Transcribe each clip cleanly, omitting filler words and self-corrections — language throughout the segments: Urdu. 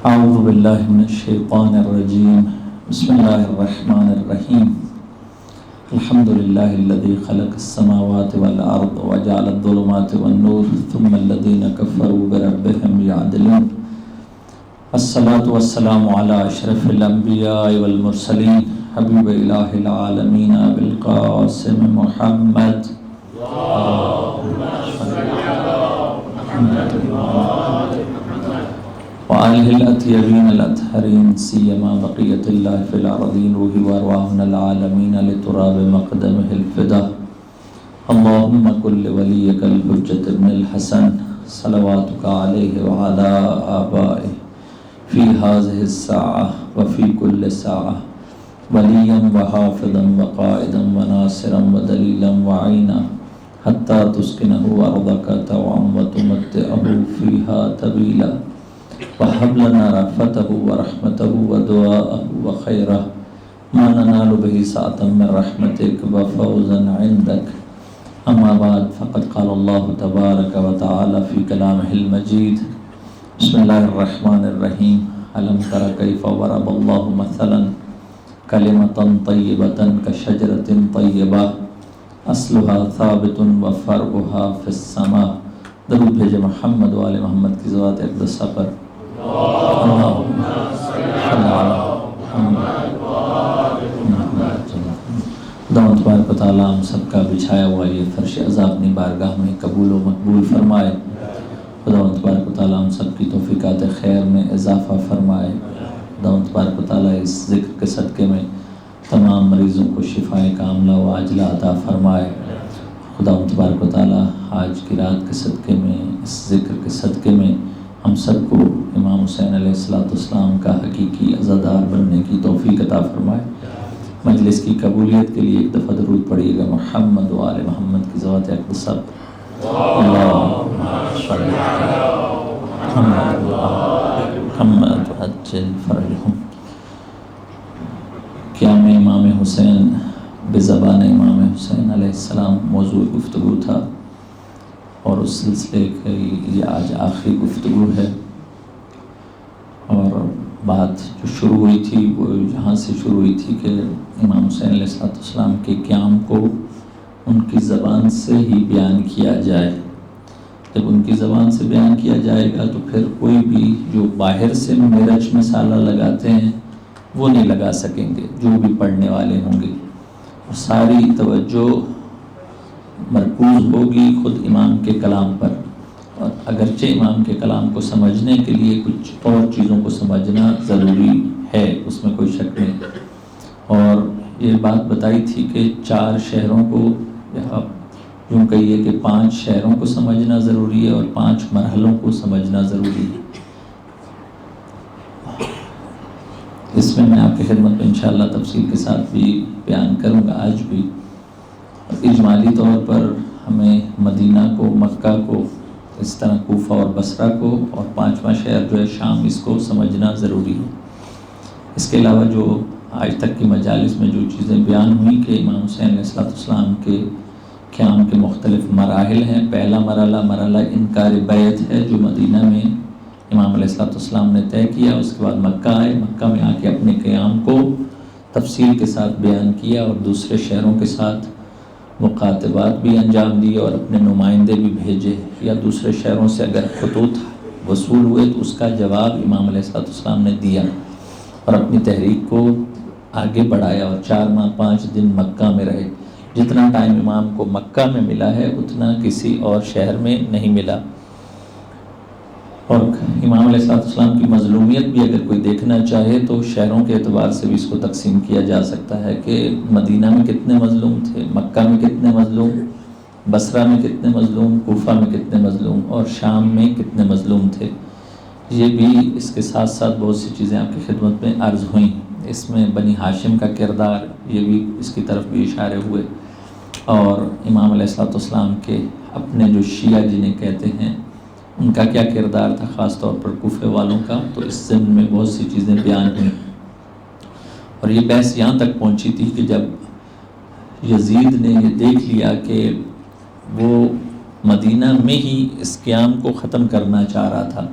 اعوذ باللہ من الشیطان الرجیم بسم اللہ الرحمن الرحیم الحمد للہ الذی خلق السماوات والارض وجعل الظلمات والنور ثم الذین کفروا بربهم یعدلون الصلاة والسلام علی اشرف الانبیاء والمرسلین حبیب الہ العالمین بالقاسم محمد وآلہ الأطیبین الأطہرین سیما بقیت اللہ فی الارضین روح وارواحنا العالمین لتراب مقدمہ الفدا اللہم کل ولیک الحجت ابن الحسن صلواتک علیہ وعلا آبائہ فی هذه الساعة وفی کل ساعة ولیا وحافظا وقائدا وناصرا ودلیلا وعینا حتی تسکنہ ارضک طوعا وتمتعہ فیہا طویلا وَهَبْ لَنَا رَحْمَتَهُ وَرَحْمَتَهُ وَدُعَاءَهُ وَخَيْرَهُ مَا نَنَالُ بِهِ سَعَةً مِّن رَحْمَتِكَ وَفَوْزًا عِندَكَ أَمَّا بَعْدُ فَقَدْ قَالَ اللَّهُ تَبَارَكَ وَتَعَالَى فِي كَلَامِهِ الْمَجِيدِ بسم الله الرحمن الرحيم ألم تر كيف ضرب الله مثلا كلمة طيبة كشجرة طيبة أصلها ثابت وفرعها في السماء درود بھیجے محمد و آل محمد کی ذات اقدسہ پر اللہم صلی علی محمد خدا تبارک و تعالی ہم سب کا بچھایا ہوا یہ فرش عزا اپنی بارگاہ میں قبول و مقبول فرمائے. خدا تبارک و تعالی ہم سب کی توفیقات خیر میں اضافہ فرمائے. خدا تبارک و تعالی اس ذکر کے صدقے میں تمام مریضوں کو شفائے کاملہ و عاجلہ عطا فرمائے. خدا تبارک و تعالی آج کی رات کے صدقے میں اس ذکر کے صدقے میں ہم سب کو امام حسین علیہ السلام کا حقیقی عزادار بننے کی توفیق عطا فرمائے. مجلس کی قبولیت کے لیے ایک دفعہ درود پڑھیے گا محمد و آل محمد کی ذات اقدس اللہم صلی علی محمد عجل فرجہم. قیام امام حسین بزبان امام حسین علیہ السلام موضوع گفتگو تھا اور اس سلسلے کی یہ آج آخری گفتگو ہے. اور بات جو شروع ہوئی تھی وہ جہاں سے شروع ہوئی تھی کہ امام حسین علیہ السلام کے قیام کو ان کی زبان سے ہی بیان کیا جائے. جب ان کی زبان سے بیان کیا جائے گا تو پھر کوئی بھی جو باہر سے مرچ مسالہ لگاتے ہیں وہ نہیں لگا سکیں گے جو بھی پڑھنے والے ہوں گے. ساری توجہ مرکوز ہوگی خود امام کے کلام پر. اور اگرچہ امام کے کلام کو سمجھنے کے لیے کچھ اور چیزوں کو سمجھنا ضروری ہے، اس میں کوئی شک نہیں. اور یہ بات بتائی تھی کہ 4 شہروں کو یا یوں کہیے کہ 5 شہروں کو سمجھنا ضروری ہے اور 5 مرحلوں کو سمجھنا ضروری ہے. اس میں آپ کی خدمت میں انشاءاللہ تفصیل کے ساتھ بھی بیان کروں گا آج بھی. اجمالی طور پر ہمیں مدینہ کو، مکہ کو، اس طرح کوفہ اور بصرہ کو، اور 5واں شہر جو ہے شام، اس کو سمجھنا ضروری ہے. اس کے علاوہ جو آج تک کی مجالس میں جو چیزیں بیان ہوئی کہ امام حسین علیہ السلام کے قیام کے مختلف مراحل ہیں. پہلا مرحلہ انکار بیعت ہے جو مدینہ میں امام علیہ السلام نے طے کیا. اس کے بعد مکہ آئے، مکہ میں آ کے اپنے قیام کو تفصیل کے ساتھ بیان کیا اور دوسرے شہروں کے ساتھ مکاتبات بھی انجام دیے اور اپنے نمائندے بھی بھیجے، یا دوسرے شہروں سے اگر خطوط وصول ہوئے تو اس کا جواب امام علیہ السلام نے دیا اور اپنی تحریک کو آگے بڑھایا. اور 4 ماہ 5 دن مکہ میں رہے. جتنا ٹائم امام کو مکہ میں ملا ہے اتنا کسی اور شہر میں نہیں ملا. اور امام علیہ السلام کی مظلومیت بھی اگر کوئی دیکھنا چاہے تو شہروں کے اعتبار سے بھی اس کو تقسیم کیا جا سکتا ہے کہ مدینہ میں کتنے مظلوم تھے، مکہ میں کتنے مظلوم، بصرہ میں کتنے مظلوم، کوفہ میں کتنے مظلوم، اور شام میں کتنے مظلوم تھے. یہ بھی اس کے ساتھ ساتھ بہت سی چیزیں آپ کی خدمت میں عرض ہوئیں. اس میں بنی ہاشم کا کردار، یہ بھی اس کی طرف بھی اشارے ہوئے. اور امام علیہ السلام کے اپنے جو شیعہ جنہیں کہتے ہیں ان کا کیا کردار تھا، خاص طور پر کوفے والوں کا، تو اس ضمن میں بہت سی چیزیں بیان ہوئیں. اور یہ بحث یہاں تک پہنچی تھی کہ جب یزید نے یہ دیکھ لیا کہ وہ مدینہ میں ہی اس قیام کو ختم کرنا چاہ رہا تھا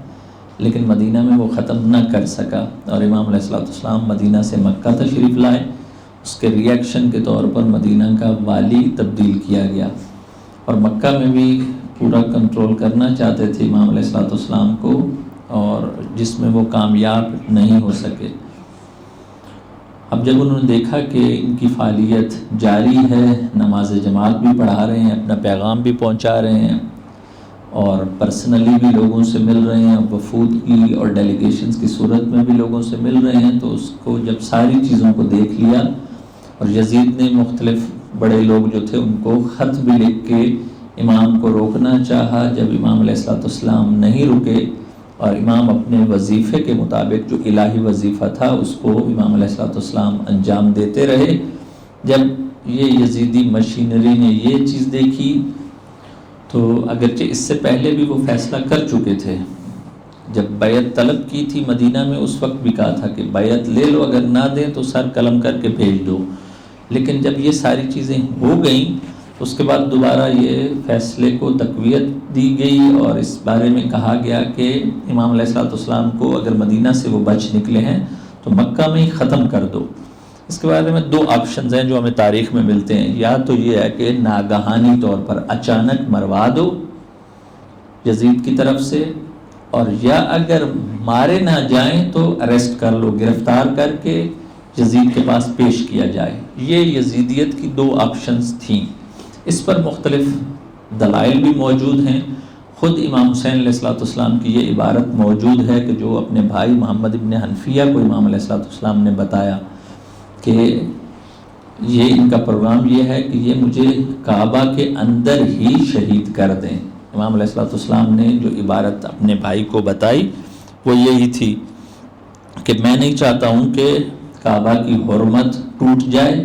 لیکن مدینہ میں وہ ختم نہ کر سکا، اور امام علیہ السلام مدینہ سے مکہ تشریف لائے۔ اس کے ری ایکشن کے طور پر مدینہ کا والی تبدیل کیا گیا، اور مکہ میں بھی پورا کنٹرول کرنا چاہتے تھے امام علیہ السلام کو، اور جس میں وہ کامیاب نہیں ہو سکے۔ اب جب انہوں نے دیکھا کہ ان کی فعالیت جاری ہے، نماز جماعت بھی پڑھا رہے ہیں، اپنا پیغام بھی پہنچا رہے ہیں، اور پرسنلی بھی لوگوں سے مل رہے ہیں، وفود کی اور ڈیلیگیشنز کی صورت میں بھی لوگوں سے مل رہے ہیں، تو اس کو جب ساری چیزوں کو دیکھ لیا، اور یزید نے مختلف بڑے لوگ جو تھے ان کو خط بھی لکھ کے امام کو روکنا چاہا۔ جب امام علیہ السلام نہیں رکے اور امام اپنے وظیفے کے مطابق جو الہی وظیفہ تھا اس کو امام علیہ السلام انجام دیتے رہے، جب یہ یزیدی مشینری نے یہ چیز دیکھی تو اگرچہ اس سے پہلے بھی وہ فیصلہ کر چکے تھے، جب بیعت طلب کی تھی مدینہ میں اس وقت بھی کہا تھا کہ بیعت لے لو، اگر نہ دیں تو سر قلم کر کے بھیج دو، لیکن جب یہ ساری چیزیں ہو گئیں اس کے بعد دوبارہ یہ فیصلے کو تقویت دی گئی، اور اس بارے میں کہا گیا کہ امام علیہ السلام کو اگر مدینہ سے وہ بچ نکلے ہیں تو مکہ میں ہی ختم کر دو۔ اس کے بارے میں دو آپشنز ہیں جو ہمیں تاریخ میں ملتے ہیں، یا تو یہ ہے کہ ناگہانی طور پر اچانک مروا دو یزید کی طرف سے، اور یا اگر مارے نہ جائیں تو اریسٹ کر لو، گرفتار کر کے یزید کے پاس پیش کیا جائے۔ یہ یزیدیت کی دو آپشنز تھیں۔ اس پر مختلف دلائل بھی موجود ہیں، خود امام حسین علیہ السلام کی یہ عبارت موجود ہے کہ جو اپنے بھائی محمد ابن حنفیہ کو امام علیہ السلام نے بتایا کہ یہ ان کا پروگرام یہ ہے کہ یہ مجھے کعبہ کے اندر ہی شہید کر دیں۔ امام علیہ السلام نے جو عبارت اپنے بھائی کو بتائی وہ یہی تھی کہ میں نہیں چاہتا ہوں کہ کعبہ کی حرمت ٹوٹ جائے،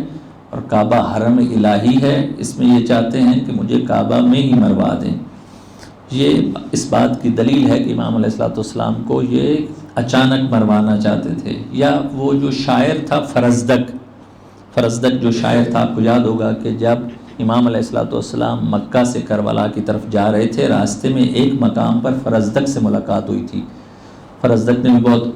اور کعبہ حرم الہی ہے، اس میں یہ چاہتے ہیں کہ مجھے کعبہ میں ہی مروا دیں۔ یہ اس بات کی دلیل ہے کہ امام علیہ السلام کو یہ اچانک مروانا چاہتے تھے۔ یا وہ جو شاعر تھا فرزدق جو شاعر تھا، آپ کو یاد ہوگا کہ جب امام علیہ السلام مکہ سے کربلا کی طرف جا رہے تھے، راستے میں ایک مقام پر فرزدق سے ملاقات ہوئی تھی۔ فرزدق نے بھی بہت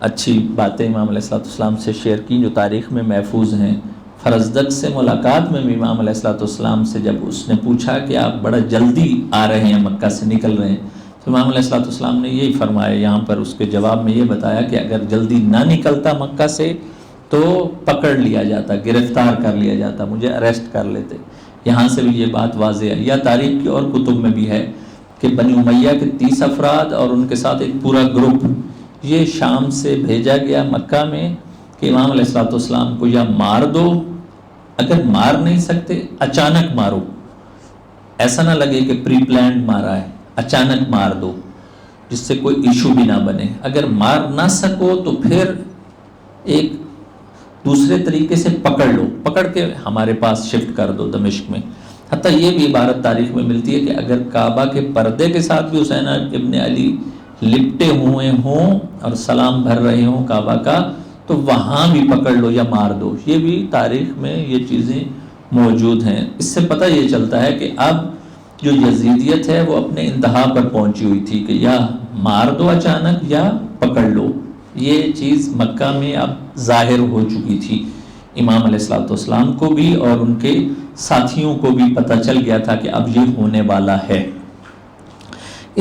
اچھی باتیں امام علیہ السلام سے شیئر کی جو تاریخ میں محفوظ ہیں۔ فرزدق سے ملاقات میں بھی امام علیہ السلام سے جب اس نے پوچھا کہ آپ بڑا جلدی آ رہے ہیں، مکہ سے نکل رہے ہیں، تو امام علیہ السلام نے یہی فرمایا، یہاں پر اس کے جواب میں یہ بتایا کہ اگر جلدی نہ نکلتا مکہ سے تو پکڑ لیا جاتا، گرفتار کر لیا جاتا، مجھے اریسٹ کر لیتے۔ یہاں سے بھی یہ بات واضح ہے، یا تاریخ کی اور کتب میں بھی ہے کہ بنی امیہ کے 30 افراد اور ان کے ساتھ ایک پورا گروپ یہ شام سے بھیجا گیا مکہ میں کہ امام علیہ السلام کو یا مار دو، اگر مار نہیں سکتے اچانک مارو، ایسا نہ لگے کہ پری پلانڈ مارا ہے، اچانک مار دو جس سے کوئی ایشو بھی نہ بنے، اگر مار نہ سکو تو پھر ایک دوسرے طریقے سے پکڑ لو، پکڑ کے ہمارے پاس شفٹ کر دو دمشق میں۔ حتیٰ یہ بھی عبارت تاریخ میں ملتی ہے کہ اگر کعبہ کے پردے کے ساتھ بھی حسین ابن علی لپٹے ہوئے ہوں اور سلام بھر رہے ہوں کعبہ کا تو وہاں بھی پکڑ لو یا مار دو۔ یہ بھی تاریخ میں یہ چیزیں موجود ہیں۔ اس سے پتہ یہ چلتا ہے کہ اب جو یزیدیت ہے وہ اپنے انتہا پر پہنچی ہوئی تھی کہ یا مار دو اچانک یا پکڑ لو۔ یہ چیز مکہ میں اب ظاہر ہو چکی تھی، امام علیہ السلام کو بھی اور ان کے ساتھیوں کو بھی پتہ چل گیا تھا کہ اب یہ ہونے والا ہے۔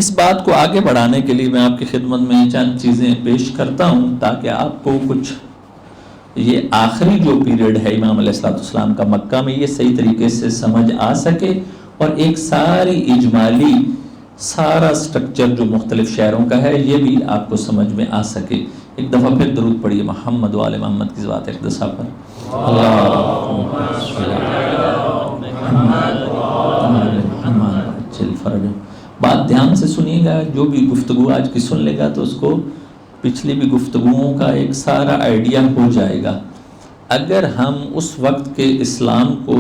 اس بات کو آگے بڑھانے کے لیے میں آپ کی خدمت میں چند چیزیں پیش کرتا ہوں تاکہ آپ کو کچھ یہ آخری جو پیریڈ ہے امام علیہ السلام کا مکہ میں یہ صحیح طریقے سے سمجھ آ سکے، اور ایک ساری اجمالی سارا سٹرکچر جو مختلف شہروں کا ہے یہ بھی آپ کو سمجھ میں آ سکے۔ ایک دفعہ پھر درود پڑھیے محمد و آل محمد کی ذات اقدسہ پر۔ بات دھیان سے سنیے گا، جو بھی گفتگو آج کی سن لے گا تو اس کو پچھلی بھی گفتگوؤں کا ایک سارا آئیڈیا ہو جائے گا۔ اگر ہم اس وقت کے اسلام کو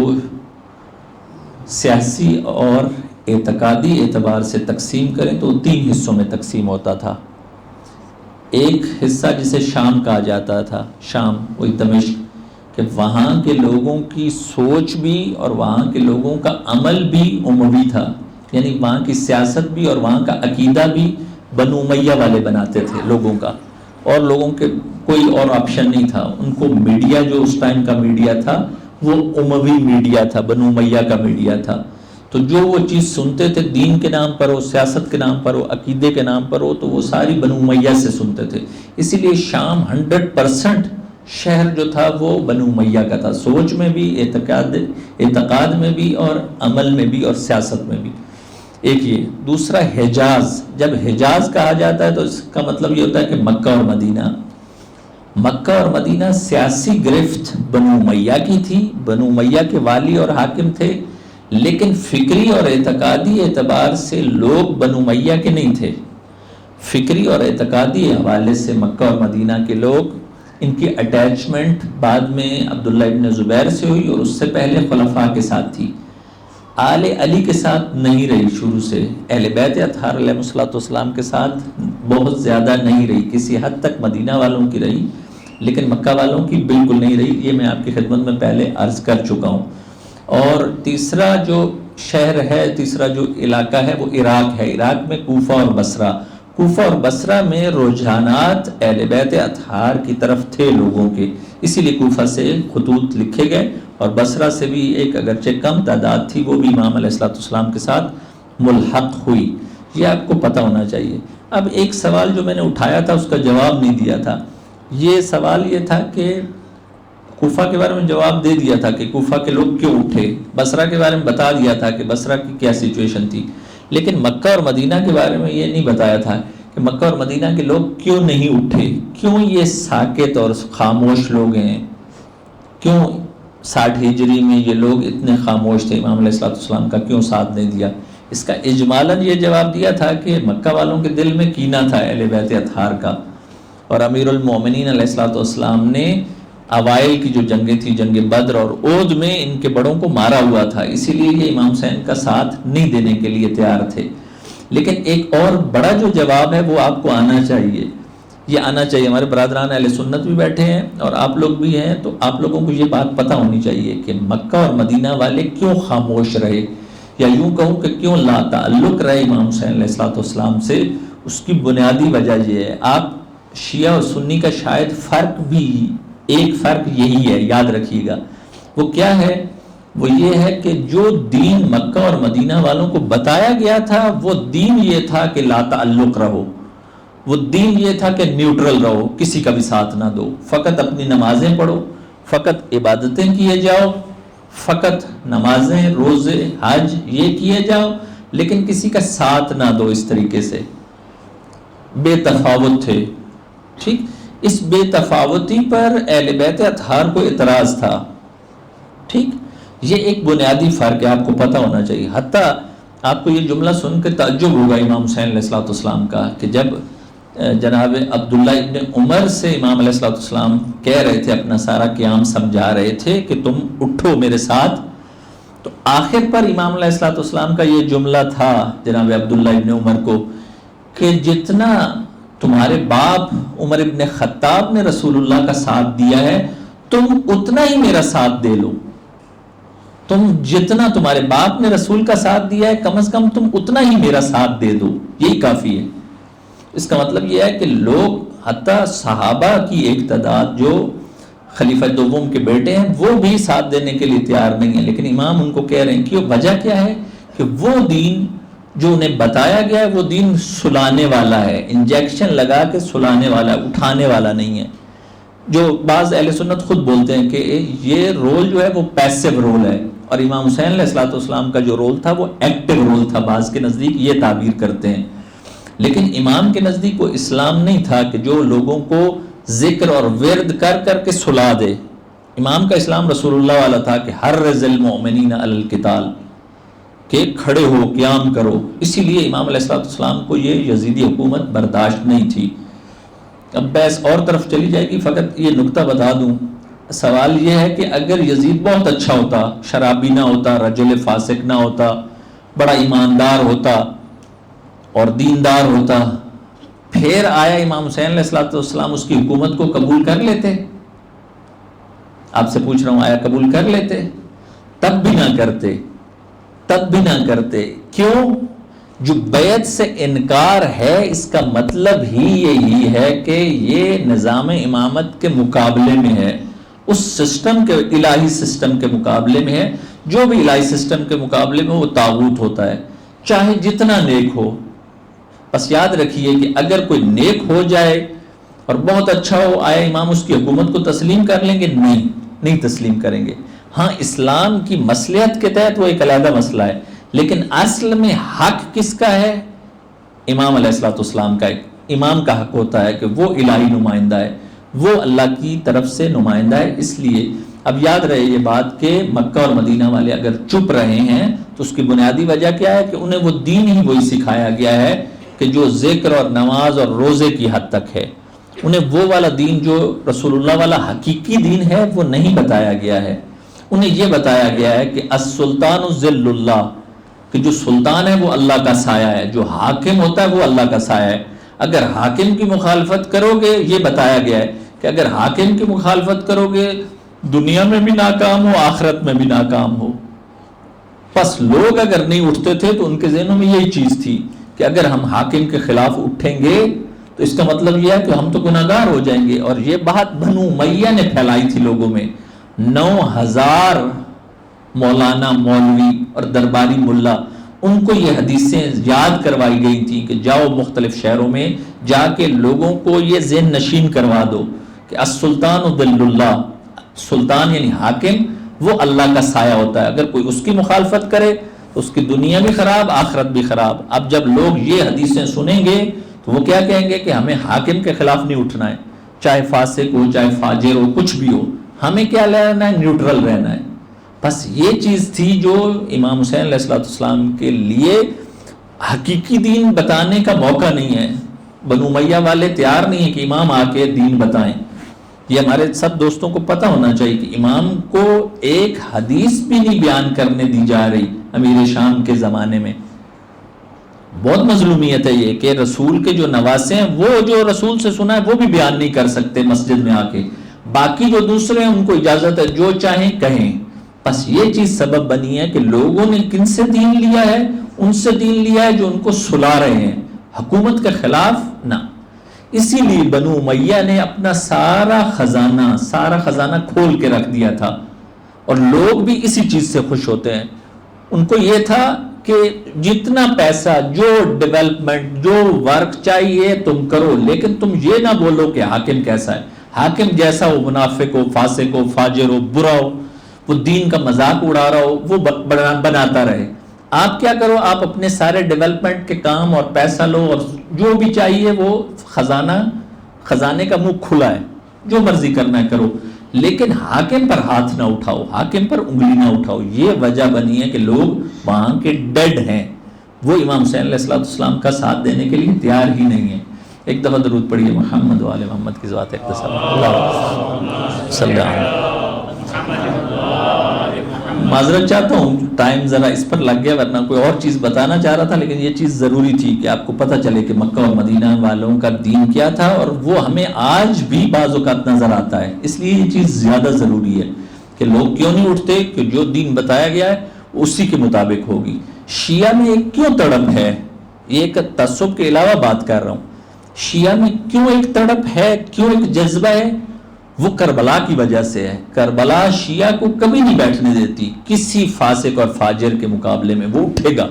سیاسی اور اعتقادی اعتبار سے تقسیم کریں تو 3 حصوں میں تقسیم ہوتا تھا۔ ایک حصہ جسے شام کہا جاتا تھا، شام وہی دمشق، کہ وہاں کے لوگوں کی سوچ بھی اور وہاں کے لوگوں کا عمل بھی اموی تھا، یعنی وہاں کی سیاست بھی اور وہاں کا عقیدہ بھی بنو امیہ والے بناتے تھے لوگوں کا، اور لوگوں کے کوئی اور آپشن نہیں تھا. ان کو میڈیا جو اس ٹائم کا میڈیا تھا وہ اموی میڈیا تھا، بنو امیہ کا میڈیا تھا. تو جو وہ چیز سنتے تھے دین کے نام پر ہو، سیاست کے نام پر ہو، عقیدے کے نام پر ہو، تو وہ ساری بنو امیہ سے سنتے تھے. اسی لیے شام 100% شہر جو تھا وہ بنو امیہ کا تھا، سوچ میں بھی، اعتقاد میں بھی، اور عمل میں بھی، اور سیاست میں بھی. ایک یہ. دوسرا حجاز. جب حجاز کہا جاتا ہے تو اس کا مطلب یہ ہوتا ہے کہ مکہ اور مدینہ. مکہ اور مدینہ سیاسی گرفت بنو امیہ کی تھی، بنو امیہ کے والی اور حاکم تھے، لیکن فکری اور اعتقادی اعتبار سے لوگ بنو امیہ کے نہیں تھے. فکری اور اعتقادی حوالے سے مکہ اور مدینہ کے لوگ، ان کی اٹیچمنٹ بعد میں عبداللہ ابن زبیر سے ہوئی، اور اس سے پہلے خلفاء کے ساتھ تھی. آل علی کے ساتھ نہیں رہی شروع سے، اہل بیت اطہار علیہ السلام کے ساتھ بہت زیادہ نہیں رہی، کسی حد تک مدینہ والوں کی رہی، لیکن مکہ والوں کی بالکل نہیں رہی. یہ میں آپ کی خدمت میں پہلے عرض کر چکا ہوں. اور تیسرا جو شہر ہے، تیسرا جو علاقہ ہے وہ عراق ہے. عراق میں کوفہ اور بصرہ. کوفہ اور بصرہ میں رجحانات اہل بیت اطہار کی طرف تھے لوگوں کے، اسی لیے کوفہ سے خطوط لکھے گئے، اور بصرہ سے بھی ایک اگرچہ کم تعداد تھی، وہ بھی امام علیہ السلام کے ساتھ ملحق ہوئی. یہ آپ کو پتہ ہونا چاہیے. اب ایک سوال جو میں نے اٹھایا تھا اس کا جواب نہیں دیا تھا. یہ سوال یہ تھا کہ کوفہ کے بارے میں جواب دے دیا تھا کہ کوفہ کے لوگ کیوں اٹھے، بصرہ کے بارے میں بتا دیا تھا کہ بصرہ کی کیا سچویشن تھی، لیکن مکہ اور مدینہ کے بارے میں یہ نہیں بتایا تھا کہ مکہ اور مدینہ کے لوگ کیوں نہیں اٹھے، کیوں یہ ساکت اور خاموش لوگ ہیں، کیوں 60 ہجری میں یہ لوگ اتنے خاموش تھے، امام علیہ السلام کا کیوں ساتھ نہیں دیا. اس کا اجمالاً یہ جواب دیا تھا کہ مکہ والوں کے دل میں کینہ تھا اہل بیت اطہار کا، اور امیر المومنین علیہ السلام نے اوائل کی جو جنگیں تھی، جنگ بدر اور احد میں ان کے بڑوں کو مارا ہوا تھا، اسی لیے یہ امام حسین کا ساتھ نہیں دینے کے لیے تیار تھے. لیکن ایک اور بڑا جو جواب ہے وہ آپ کو آنا چاہیے، یہ آنا چاہیے. ہمارے برادران اہل سنت بھی بیٹھے ہیں اور آپ لوگ بھی ہیں، تو آپ لوگوں کو یہ بات پتہ ہونی چاہیے کہ مکہ اور مدینہ والے کیوں خاموش رہے، یا یوں کہوں کہ کیوں لا تعلق رہے امام حسین علیہ السلام سے. اس کی بنیادی وجہ یہ ہے، آپ شیعہ اور سنی کا شاید فرق بھی، ایک فرق یہی ہے، یاد رکھیے گا. وہ کیا ہے؟ وہ یہ ہے کہ جو دین مکہ اور مدینہ والوں کو بتایا گیا تھا وہ دین یہ تھا کہ لا تعلق رہو، وہ دین یہ تھا کہ نیوٹرل رہو، کسی کا بھی ساتھ نہ دو، فقط اپنی نمازیں پڑھو، فقط عبادتیں کیے جاؤ، فقط نمازیں، روزے، حج یہ کیے جاؤ، لیکن کسی کا ساتھ نہ دو. اس طریقے سے بے تفاوت تھے. ٹھیک، اس بے تفاوتی پر اہل بیت اطہار کو اعتراض تھا. ٹھیک، یہ ایک بنیادی فرق ہے، آپ کو پتہ ہونا چاہیے. حتیٰ آپ کو یہ جملہ سن کے تعجب ہوگا امام حسین علیہ السلام کا کہ جب جناب عبداللہ ابن عمر سے امام علیہ السلام کہہ رہے تھے، اپنا سارا قیام سمجھا رہے تھے کہ تم اٹھو میرے ساتھ، تو آخر پر امام علیہ السلام کا یہ جملہ تھا جناب عبداللہ ابن عمر کو کہ جتنا تمہارے باپ عمر ابن خطاب نے رسول اللہ کا ساتھ دیا ہے تم اتنا ہی میرا ساتھ دے لو. تم جتنا تمہارے باپ نے رسول کا ساتھ دیا ہے کم از کم تم اتنا ہی میرا ساتھ دے دو، یہی کافی ہے. اس کا مطلب یہ ہے کہ لوگ، حتیٰ صحابہ کی ایک تعداد جو خلیفہ دوم کے بیٹے ہیں، وہ بھی ساتھ دینے کے لیے تیار نہیں ہیں، لیکن امام ان کو کہہ رہے ہیں کہ وجہ کیا ہے کہ وہ دین جو انہیں بتایا گیا ہے وہ دین سلانے والا ہے، انجیکشن لگا کے سلانے والا ہے، اٹھانے والا نہیں ہے. جو بعض اہل سنت خود بولتے ہیں کہ یہ رول جو ہے وہ پیسیو رول ہے، اور امام حسین علیہ السلام کا جو رول تھا وہ ایکٹیو رول تھا. بعض کے نزدیک یہ تعبیر کرتے ہیں، لیکن امام کے نزدیک وہ اسلام نہیں تھا کہ جو لوگوں کو ذکر اور ورد کر کر کے سلا دے. امام کا اسلام رسول اللہ والا تھا کہ حرض المؤمنین علی القتال، کہ کھڑے ہو، قیام کرو. اسی لیے امام علیہ السلام کو یہ یزیدی حکومت برداشت نہیں تھی. اب بحث اور طرف چلی جائے گی، فقط یہ نکتہ بتا دوں. سوال یہ ہے کہ اگر یزید بہت اچھا ہوتا، شرابی نہ ہوتا، رجل فاسق نہ ہوتا، بڑا ایماندار ہوتا اور دیندار ہوتا، پھر آیا امام حسین علیہ السلام اس کی حکومت کو قبول کر لیتے؟ آپ سے پوچھ رہا ہوں، آیا قبول کر لیتے؟ تب بھی نہ کرتے، تب بھی نہ کرتے. کیوں؟ جو بیعت سے انکار ہے اس کا مطلب ہی یہی ہے کہ یہ نظام امامت کے مقابلے میں ہے، اس سسٹم کے، الہی سسٹم کے مقابلے میں ہے۔ جو بھی الہی سسٹم کے مقابلے میں وہ طاغوت ہوتا ہے، چاہے جتنا نیک ہو۔ بس یاد رکھیے کہ اگر کوئی نیک ہو جائے اور بہت اچھا ہو، آیا امام اس کی حکومت کو تسلیم کر لیں گے؟ نہیں تسلیم کریں گے۔ ہاں اسلام کی مصلحت کے تحت وہ ایک علیحدہ مسئلہ ہے، لیکن اصل میں حق کس کا ہے؟ امام علیہ الصلوۃ والسلام کا۔ ایک امام کا حق ہوتا ہے کہ وہ الہی نمائندہ ہے، وہ اللہ کی طرف سے نمائندہ ہے۔ اس لیے اب یاد رہے یہ بات کہ مکہ اور مدینہ والے اگر چپ رہے ہیں تو اس کی بنیادی وجہ کیا ہے؟ کہ انہیں وہ دین ہی وہی سکھایا گیا ہے کہ جو ذکر اور نماز اور روزے کی حد تک ہے۔ انہیں وہ والا دین جو رسول اللہ والا حقیقی دین ہے وہ نہیں بتایا گیا ہے۔ انہیں یہ بتایا گیا ہے کہ السلطان ذل اللہ، کہ جو سلطان ہے وہ اللہ کا سایہ ہے، جو حاکم ہوتا ہے وہ اللہ کا سایہ ہے۔ اگر حاکم کی مخالفت کرو گے، یہ بتایا گیا ہے کہ اگر حاکم کی مخالفت کرو گے دنیا میں بھی ناکام ہو، آخرت میں بھی ناکام ہو۔ پس لوگ اگر نہیں اٹھتے تھے تو ان کے ذہنوں میں یہی چیز تھی کہ اگر ہم حاکم کے خلاف اٹھیں گے تو اس کا مطلب یہ ہے کہ ہم تو گناہگار ہو جائیں گے۔ اور یہ بات بنو امیہ نے پھیلائی تھی لوگوں میں۔ 9000 مولانا، مولوی اور درباری ملا، ان کو یہ حدیثیں یاد کروائی گئی تھی کہ جاؤ مختلف شہروں میں جا کے لوگوں کو یہ ذہن نشین کروا دو کہ السلطان ذل اللہ، سلطان یعنی حاکم وہ اللہ کا سایہ ہوتا ہے، اگر کوئی اس کی مخالفت کرے تو اس کی دنیا بھی خراب، آخرت بھی خراب۔ اب جب لوگ یہ حدیثیں سنیں گے تو وہ کیا کہیں گے کہ ہمیں حاکم کے خلاف نہیں اٹھنا ہے، چاہے فاسق ہو چاہے فاجر ہو، کچھ بھی ہو، ہمیں کیا رہنا ہے؟ نیوٹرل رہنا ہے۔ بس یہ چیز تھی جو امام حسین علیہ السلام کے لیے حقیقی دین بتانے کا موقع نہیں ہے۔ بنو امیہ والے تیار نہیں ہیں کہ امام آ کے دین بتائیں۔ یہ ہمارے سب دوستوں کو پتہ ہونا چاہیے کہ امام کو ایک حدیث بھی نہیں بیان کرنے دی جا رہی امیر شام کے زمانے میں۔ بہت مظلومیت ہے یہ کہ رسول کے جو نواسے ہیں وہ جو رسول سے سنا ہے وہ بھی بیان نہیں کر سکتے مسجد میں آ کے، باقی جو دوسرے ہیں ان کو اجازت ہے جو چاہیں کہیں۔ بس یہ چیز سبب بنی ہے کہ لوگوں نے کن سے دین لیا ہے؟ ان سے دین لیا ہے جو ان کو سلا رہے ہیں، حکومت کے خلاف نہ۔ اسی لیے بنو امیہ نے اپنا سارا خزانہ کھول کے رکھ دیا تھا، اور لوگ بھی اسی چیز سے خوش ہوتے ہیں۔ ان کو یہ تھا کہ جتنا پیسہ، جو ڈیولپمنٹ، جو ورک چاہیے تم کرو، لیکن تم یہ نہ بولو کہ حاکم کیسا ہے۔ حاکم جیسا ہو، منافق ہو، فاسق ہو، فاجر ہو، برا ہو، وہ دین کا مذاق اڑا رہا ہو، وہ بناتا رہے۔ آپ کیا کرو؟ آپ اپنے سارے ڈیولپمنٹ کے کام اور پیسہ لو، اور جو بھی چاہیے وہ خزانے کا منہ کھلا ہے، جو مرضی کرنا ہے کرو، لیکن حاکم پر ہاتھ نہ اٹھاؤ، حاکم پر انگلی نہ اٹھاؤ۔ یہ وجہ بنی ہے کہ لوگ وہاں کے ڈیڈ ہیں، وہ امام حسین علیہ السلام کا ساتھ دینے کے لیے تیار ہی نہیں ہے۔ ایک دفعہ درود پڑھیے محمد و آل محمد کی ذات اقتصاد۔ اللہ صلی اللہ علیہ وسلم۔ معذرت چاہتا ہوں، ٹائم ذرا اس پر لگ گیا، ورنہ کوئی اور چیز بتانا چاہ رہا تھا، لیکن یہ چیز ضروری تھی کہ آپ کو پتہ چلے کہ مکہ اور مدینہ والوں کا دین کیا تھا، اور وہ ہمیں آج بھی بعض اوقات نظر آتا ہے۔ اس لیے یہ چیز زیادہ ضروری ہے کہ لوگ کیوں نہیں اٹھتے کہ جو دین بتایا گیا ہے اسی کے مطابق ہوگی۔ شیعہ میں ایک کیوں تڑپ ہے؟ یہ ایک تعصب کے علاوہ بات کر رہا ہوں۔ شیعہ میں کیوں ایک تڑپ ہے، کیوں ایک جذبہ ہے؟ وہ کربلا کی وجہ سے ہے۔ کربلا شیعہ کو کبھی نہیں بیٹھنے دیتی، کسی فاسق اور فاجر کے مقابلے میں وہ اٹھے گا۔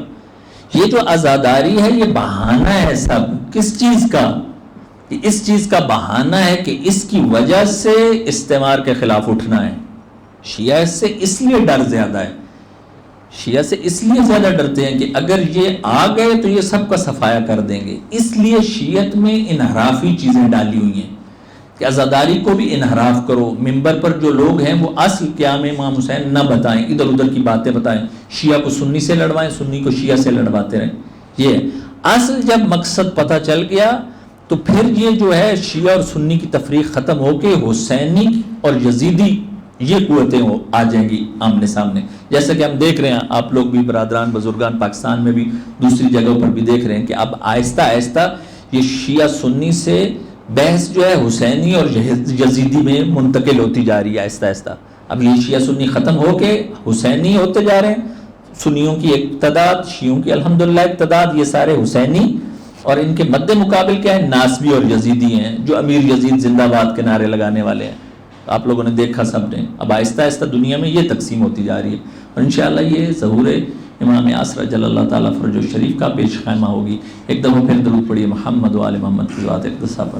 یہ جو عزاداری ہے یہ بہانہ ہے سب، کس چیز کا؟ اس چیز کا بہانہ ہے کہ اس کی وجہ سے استعمار کے خلاف اٹھنا ہے۔ شیعہ سے اس لیے ڈر زیادہ ہے، شیعہ سے اس لیے زیادہ ڈرتے ہیں کہ اگر یہ آ گئے تو یہ سب کا صفایا کر دیں گے۔ اس لیے شیعت میں انحرافی چیزیں ڈالی ہوئی ہیں کہ عزاداری کو بھی انحراف کرو، ممبر پر جو لوگ ہیں وہ اصل قیام امام حسین نہ بتائیں، ادھر ادھر کی باتیں بتائیں، شیعہ کو سنی سے لڑوائیں، سنی کو شیعہ سے لڑواتے رہیں۔ یہ اصل جب مقصد پتہ چل گیا تو پھر یہ جو ہے شیعہ اور سنی کی تفریق ختم ہو کے حسینی اور یزیدی یہ قوتیں آ جائیں گی آمنے سامنے، جیسا کہ ہم دیکھ رہے ہیں۔ آپ لوگ بھی برادران بزرگان پاکستان میں بھی دوسری جگہوں پر بھی دیکھ رہے ہیں کہ اب آہستہ آہستہ یہ شیعہ سنی سے بحث جو ہے حسینی اور یزیدی میں منتقل ہوتی جا رہی ہے آہستہ آہستہ۔ اب یہ شیعہ سنی ختم ہو کے حسینی ہوتے جا رہے ہیں، سنیوں کی ایک تعداد، شیعوں کی الحمدللہ ایک تعداد، یہ سارے حسینی، اور ان کے مد مقابل کیا ہے؟ ناصبی اور یزیدی ہیں، جو امیر یزید زندہ باد کے نعرے لگانے والے ہیں. آپ لوگوں نے دیکھا سب نے. اب آہستہ آہستہ دنیا میں یہ تقسیم ہوتی جا رہی ہے، اور انشاءاللہ یہ ظہور امام آصر جل اللہ تعالیٰ فرج الشریف کا پیش خیمہ ہوگی. ایک دفعہ پھر درود پڑھیے محمد و آل محمد کی ذات اقدسہ پر.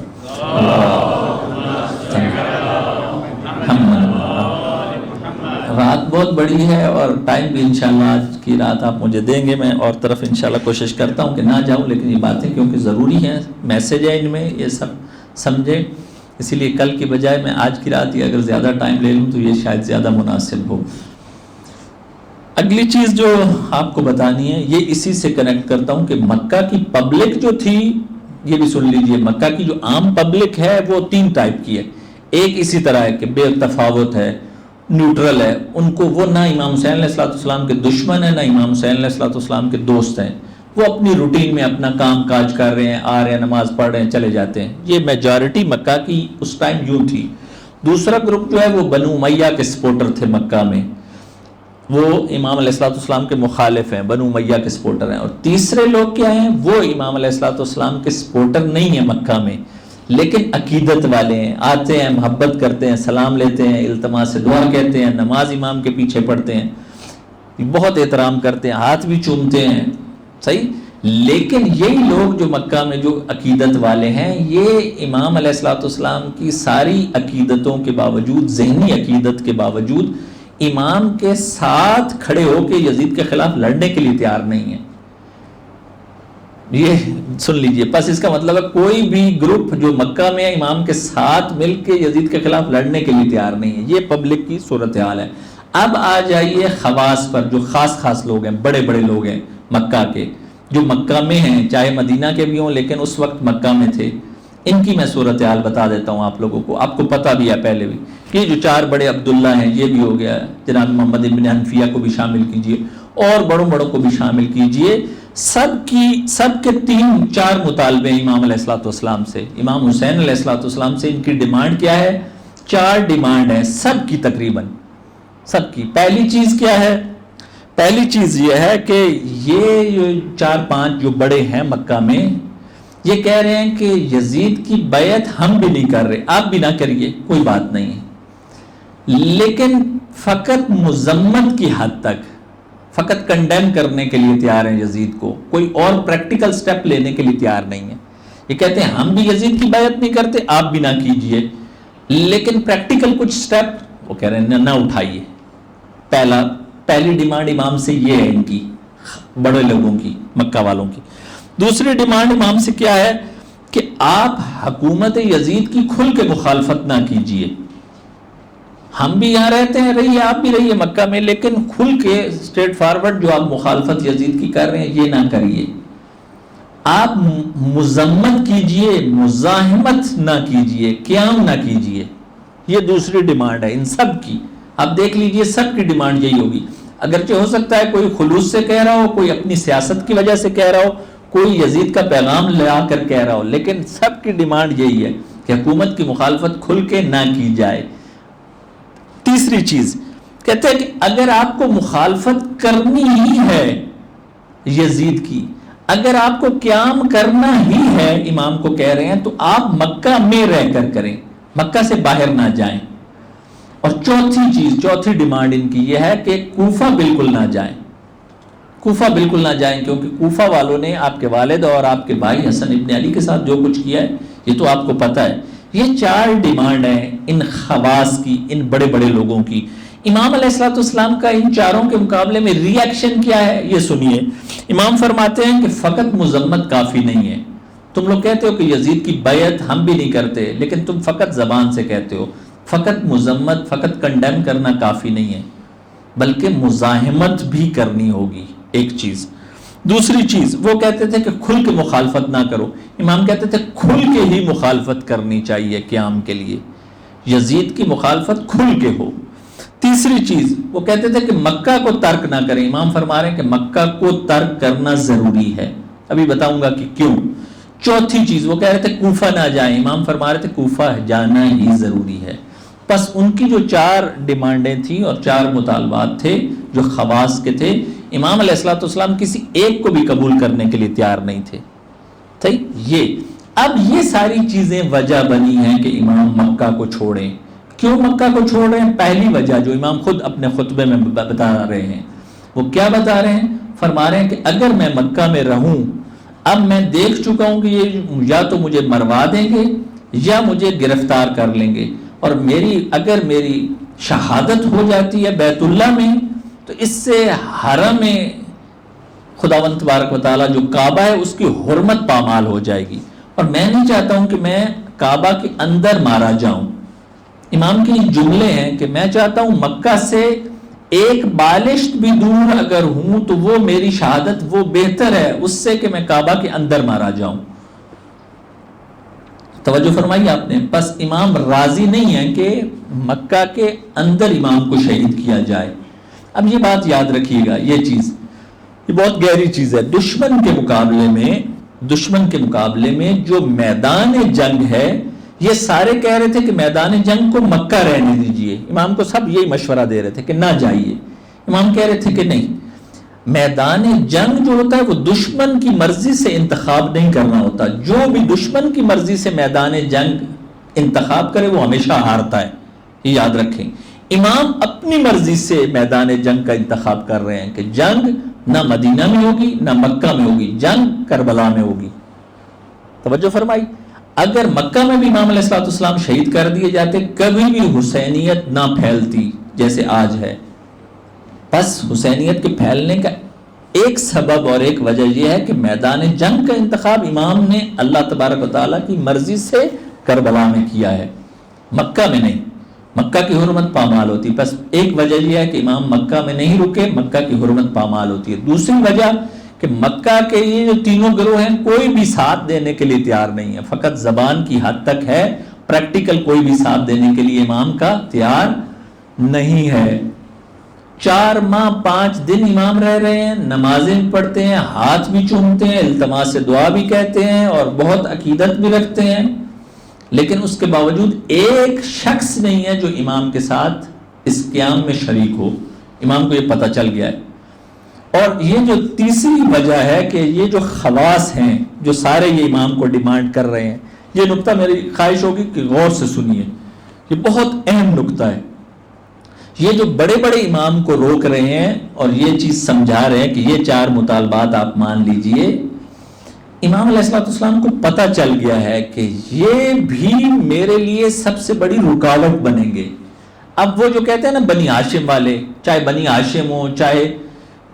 رات بہت بڑی ہے اور ٹائم بھی انشاءاللہ آج کی رات آپ مجھے دیں گے. میں اور طرف انشاءاللہ کوشش کرتا ہوں کہ نہ جاؤں، لیکن یہ باتیں کیونکہ ضروری ہیں، میسیج ہے ان میں، یہ سب سمجھے. اسی لیے کل کی بجائے میں آج کی رات ہی اگر زیادہ ٹائم لے لوں تو یہ شاید زیادہ مناسب ہو. اگلی چیز جو آپ کو بتانی ہے یہ اسی سے کنیکٹ کرتا ہوں کہ مکہ کی پبلک جو تھی، یہ بھی سن لیجئے، مکہ کی جو عام پبلک ہے وہ 3 ٹائپ کی ہے. ایک اسی طرح ہے کہ بے تفاوت ہے، نیوٹرل ہے، ان کو وہ نہ امام حسین علیہ السلام کے دشمن ہیں نہ امام حسین علیہ السلام کے دوست ہیں. وہ اپنی روٹین میں اپنا کام کاج کر رہے ہیں، آ رہے ہیں، نماز پڑھ رہے ہیں، چلے جاتے ہیں. یہ میجارٹی مکہ کی اس ٹائم یوں تھی. دوسرا گروپ جو ہے وہ بنو امیہ کے سپورٹر تھے مکہ میں، وہ امام علیہ السلام کے مخالف ہیں، بنو امیہ کے سپورٹر ہیں. اور تیسرے لوگ کیا ہیں؟ وہ امام علیہ السلام کے سپورٹر نہیں ہیں مکہ میں، لیکن عقیدت والے ہیں، آتے ہیں، محبت کرتے ہیں، سلام لیتے ہیں، التماس دعا کہتے ہیں، نماز امام کے پیچھے پڑھتے ہیں، بہت احترام کرتے ہیں، ہاتھ بھی چومتے ہیں. صحیح. لیکن یہی لوگ جو مکہ میں جو عقیدت والے ہیں، یہ امام علیہ السلام کی ساری عقیدتوں کے باوجود، ذہنی عقیدت کے باوجود، امام کے ساتھ کھڑے ہو کے یزید کے خلاف لڑنے کے لیے تیار نہیں ہیں. یہ سن لیجئے. پس اس کا مطلب ہے کوئی بھی گروپ جو مکہ میں امام کے ساتھ مل کے یزید کے خلاف لڑنے کے لیے تیار نہیں ہے. یہ پبلک کی صورتحال ہے. اب آ جائیے خواص پر، جو خاص لوگ ہیں، بڑے بڑے لوگ ہیں مکہ کے، جو مکہ میں ہیں، چاہے مدینہ کے بھی ہوں لیکن اس وقت مکہ میں تھے. ان کی میں صورتحال بتا دیتا ہوں آپ لوگوں کو. آپ کو پتہ بھی ہے پہلے بھی، یہ جو 4 بڑے عبداللہ ہیں، یہ بھی ہو گیا. جناب محمد ابن حنفیہ کو بھی شامل کیجئے اور بڑوں کو بھی شامل کیجئے. سب کے 3-4 مطالبے امام علیہ السلام سے، امام حسین علیہ السلام سے. ان کی ڈیمانڈ کیا ہے؟ 4 ڈیمانڈ ہے سب کی، تقریباً سب کی. پہلی چیز کیا ہے؟ پہلی چیز یہ ہے کہ یہ 4-5 جو بڑے ہیں مکہ میں، یہ کہہ رہے ہیں کہ یزید کی بیعت ہم بھی نہیں کر رہے، آپ بھی نہ کریے، کوئی بات نہیں ہے، لیکن فقط مذمت کی حد تک، فقط کنڈیم کرنے کے لیے تیار ہیں یزید کو، کوئی اور پریکٹیکل سٹیپ لینے کے لیے تیار نہیں ہے. یہ کہتے ہیں ہم بھی یزید کی بیعت نہیں کرتے، آپ بھی نہ کیجئے، لیکن پریکٹیکل کچھ سٹیپ وہ کہہ رہے ہیں نہ اٹھائیے. پہلی ڈیمانڈ امام سے یہ ہے، ان کی بڑے لوگوں کی، مکہ والوں کی. دوسری ڈیمانڈ امام سے کیا ہے کہ آپ حکومت یزید کی کھل کے مخالفت نہ کیجئے. ہم بھی یہاں رہتے ہیں، رہیے، آپ بھی رہیے مکہ میں، لیکن کھل کے اسٹریٹ فارورڈ جو آپ مخالفت یزید کی کر رہے ہیں یہ نہ کریے. آپ مذمت کیجئے، مزاحمت نہ کیجئے، قیام نہ کیجئے. یہ دوسری ڈیمانڈ ہے ان سب کی. آپ دیکھ لیجئے سب کی ڈیمانڈ یہی ہوگی. اگرچہ ہو سکتا ہے کوئی خلوص سے کہہ رہا ہو، کوئی اپنی سیاست کی وجہ سے کہہ رہا ہو، کوئی یزید کا پیغام لا کر کہہ رہا ہو، لیکن سب کی ڈیمانڈ یہی ہے کہ حکومت کی مخالفت کھل کے نہ کی جائے. تیسری چیز کہتے ہیں کہ اگر آپ کو مخالفت کرنی ہی ہے یزید کی، اگر آپ کو قیام کرنا ہی ہے، امام کو کہہ رہے ہیں، تو آپ مکہ میں رہ کر کریں، مکہ سے باہر نہ جائیں. اور چوتھی ڈیمانڈ ان کی یہ ہے کہ کوفہ بالکل نہ جائیں. کوفہ بالکل نہ جائیں کیونکہ کوفہ والوں نے آپ کے والد اور آپ کے بھائی حسن ابن علی کے ساتھ جو کچھ کیا ہے یہ تو آپ کو پتہ ہے. یہ 4 ڈیمانڈ ہیں ان خواص کی، ان بڑے بڑے لوگوں کی. امام علیہ السلام کا ان 4 کے مقابلے میں ری ایکشن کیا ہے یہ سنیے. امام فرماتے ہیں کہ فقط مذمت کافی نہیں ہے. تم لوگ کہتے ہو کہ یزید کی بیعت ہم بھی نہیں کرتے، لیکن تم فقط زبان سے کہتے ہو. فقط مذمت، فقط کنڈیم کرنا کافی نہیں ہے، بلکہ مزاحمت بھی کرنی ہوگی. ایک چیز. دوسری چیز وہ کہتے تھے کہ کھل کے مخالفت نہ کرو. امام کہتے تھے کھل کے ہی مخالفت کرنی چاہیے قیام کے لیے، یزید کی مخالفت کھل کے ہو. تیسری چیز وہ کہتے تھے کہ مکہ کو ترک نہ کریں. امام فرما رہے ہیں کہ مکہ کو ترک کرنا ضروری ہے، ابھی بتاؤں گا کہ کیوں. چوتھی چیز وہ کہہ رہے تھے کوفہ نہ جائیں. امام فرما رہے تھے کوفہ جانا ہی ضروری ہے. بس ان کی جو 4 ڈیمانڈیں تھیں اور 4 مطالبات تھے جو خواص کے تھے، امام علیہ الصلوۃ والسلام کسی ایک کو بھی قبول کرنے کے لیے تیار نہیں تھے. اب یہ ساری چیزیں وجہ بنی ہیں کہ امام مکہ کو چھوڑیں. کیوں مکہ کو چھوڑ رہے ہیں؟ پہلی وجہ جو امام خود اپنے خطبے میں بتا رہے ہیں، وہ کیا بتا رہے ہیں؟ فرما رہے ہیں کہ اگر میں مکہ میں رہوں، اب میں دیکھ چکا ہوں کہ یہ یا تو مجھے مروا دیں گے یا مجھے گرفتار کر لیں گے، اور اگر میری شہادت ہو جاتی ہے بیت اللہ میں تو اس سے حرم خداوند تبارک و تعالیٰ جو کعبہ ہے اس کی حرمت پامال ہو جائے گی، اور میں نہیں چاہتا ہوں کہ میں کعبہ کے اندر مارا جاؤں. امام کے جملے ہیں کہ میں چاہتا ہوں مکہ سے ایک بالشت بھی دور اگر ہوں تو وہ میری شہادت وہ بہتر ہے اس سے کہ میں کعبہ کے اندر مارا جاؤں. توجہ فرمائی آپ نے. بس امام راضی نہیں ہے کہ مکہ کے اندر امام کو شہید کیا جائے. اب یہ بات یاد رکھیے گا، یہ بہت گہری چیز ہے. دشمن کے مقابلے میں جو میدان جنگ ہے، یہ سارے کہہ رہے تھے کہ میدان جنگ کو مکہ رہنے دیجئے. امام کو سب یہی مشورہ دے رہے تھے کہ نہ جائیے. امام کہہ رہے تھے کہ نہیں، میدان جنگ جو ہوتا ہے وہ دشمن کی مرضی سے انتخاب نہیں کرنا ہوتا. جو بھی دشمن کی مرضی سے میدان جنگ انتخاب کرے وہ ہمیشہ ہارتا ہے، یہ یاد رکھیں. امام اپنی مرضی سے میدان جنگ کا انتخاب کر رہے ہیں کہ جنگ نہ مدینہ میں ہوگی نہ مکہ میں ہوگی، جنگ کربلا میں ہوگی. توجہ فرمائی. اگر مکہ میں بھی امام علیہ الصلوۃ والسلام شہید کر دیے جاتے کبھی بھی حسینیت نہ پھیلتی جیسے آج ہے. بس حسینیت کے پھیلنے کا ایک سبب اور ایک وجہ یہ ہے کہ میدان جنگ کا انتخاب امام نے اللہ تبارک و تعالیٰ کی مرضی سے کربلا میں کیا ہے، مکہ میں نہیں. مکہ کی حرمت پامال ہوتی. بس ایک وجہ یہ ہے کہ امام مکہ میں نہیں رکے، مکہ کی حرمت پامال ہوتی ہے. دوسری وجہ کہ مکہ کے یہ جو تینوں گروہ ہیں کوئی بھی ساتھ دینے کے لیے تیار نہیں ہے، فقط زبان کی حد تک ہے، پریکٹیکل کوئی بھی ساتھ دینے کے لیے امام کا تیار نہیں ہے. 4 ماہ 5 دن امام رہ رہے ہیں، نمازیں پڑھتے ہیں، ہاتھ بھی چومتے ہیں، التماس دعا بھی کہتے ہیں اور بہت عقیدت بھی رکھتے ہیں، لیکن اس کے باوجود ایک شخص نہیں ہے جو امام کے ساتھ اس قیام میں شریک ہو. امام کو یہ پتہ چل گیا ہے. اور یہ جو تیسری وجہ ہے کہ یہ جو خواص ہیں جو سارے یہ امام کو ڈیمانڈ کر رہے ہیں، یہ نقطہ میری خواہش ہوگی کہ غور سے سنیے، یہ بہت اہم نقطہ ہے. یہ جو بڑے بڑے امام کو روک رہے ہیں اور یہ چیز سمجھا رہے ہیں کہ یہ 4 مطالبات آپ مان لیجئے، امام علیہ الصلوۃ والسلام کو پتہ چل گیا ہے کہ یہ بھی میرے لیے سب سے بڑی رکاوٹ بنیں گے. اب وہ جو کہتے ہیں نا بنی ہاشم والے، چاہے بنی ہاشم ہوں چاہے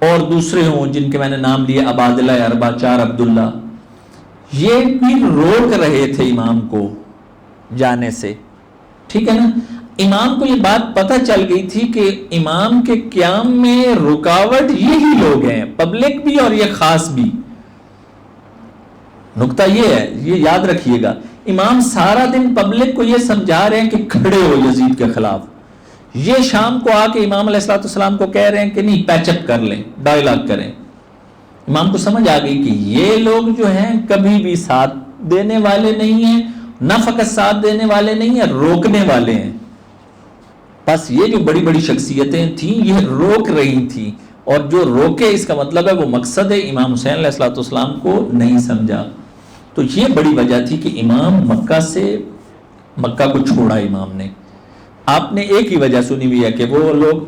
اور دوسرے ہوں جن کے میں نے نام لیے عبادلہ اربا 4 عبداللہ، یہ بھی روک رہے تھے امام کو جانے سے. ٹھیک ہے نا. امام کو یہ بات پتہ چل گئی تھی کہ امام کے قیام میں رکاوٹ یہی لوگ ہیں، پبلک بھی اور یہ خاص بھی. نقطہ یہ ہے، یہ یاد رکھیے گا. امام سارا دن پبلک کو یہ سمجھا رہے ہیں کہ کھڑے ہو یزید کے خلاف. یہ شام کو آ کے امام علیہ الصلوۃ والسلام کو کہہ رہے ہیں کہ نہیں پیچ اپ کر لیں، ڈائیلاگ کریں. امام کو سمجھ آ گئی کہ یہ لوگ جو ہیں کبھی بھی ساتھ دینے والے نہیں ہیں، نہ فقط ساتھ دینے والے نہیں ہیں، روکنے والے ہیں. بس یہ جو بڑی بڑی شخصیتیں تھیں یہ روک رہی تھیں، اور جو روکے اس کا مطلب ہے وہ مقصد امام حسین علیہ الصلوۃ والسلام کو نہیں سمجھا. تو یہ بڑی وجہ تھی کہ امام مکہ کو چھوڑا. امام نے آپ نے ایک ہی وجہ سنی ہوئی ہے کہ وہ لوگ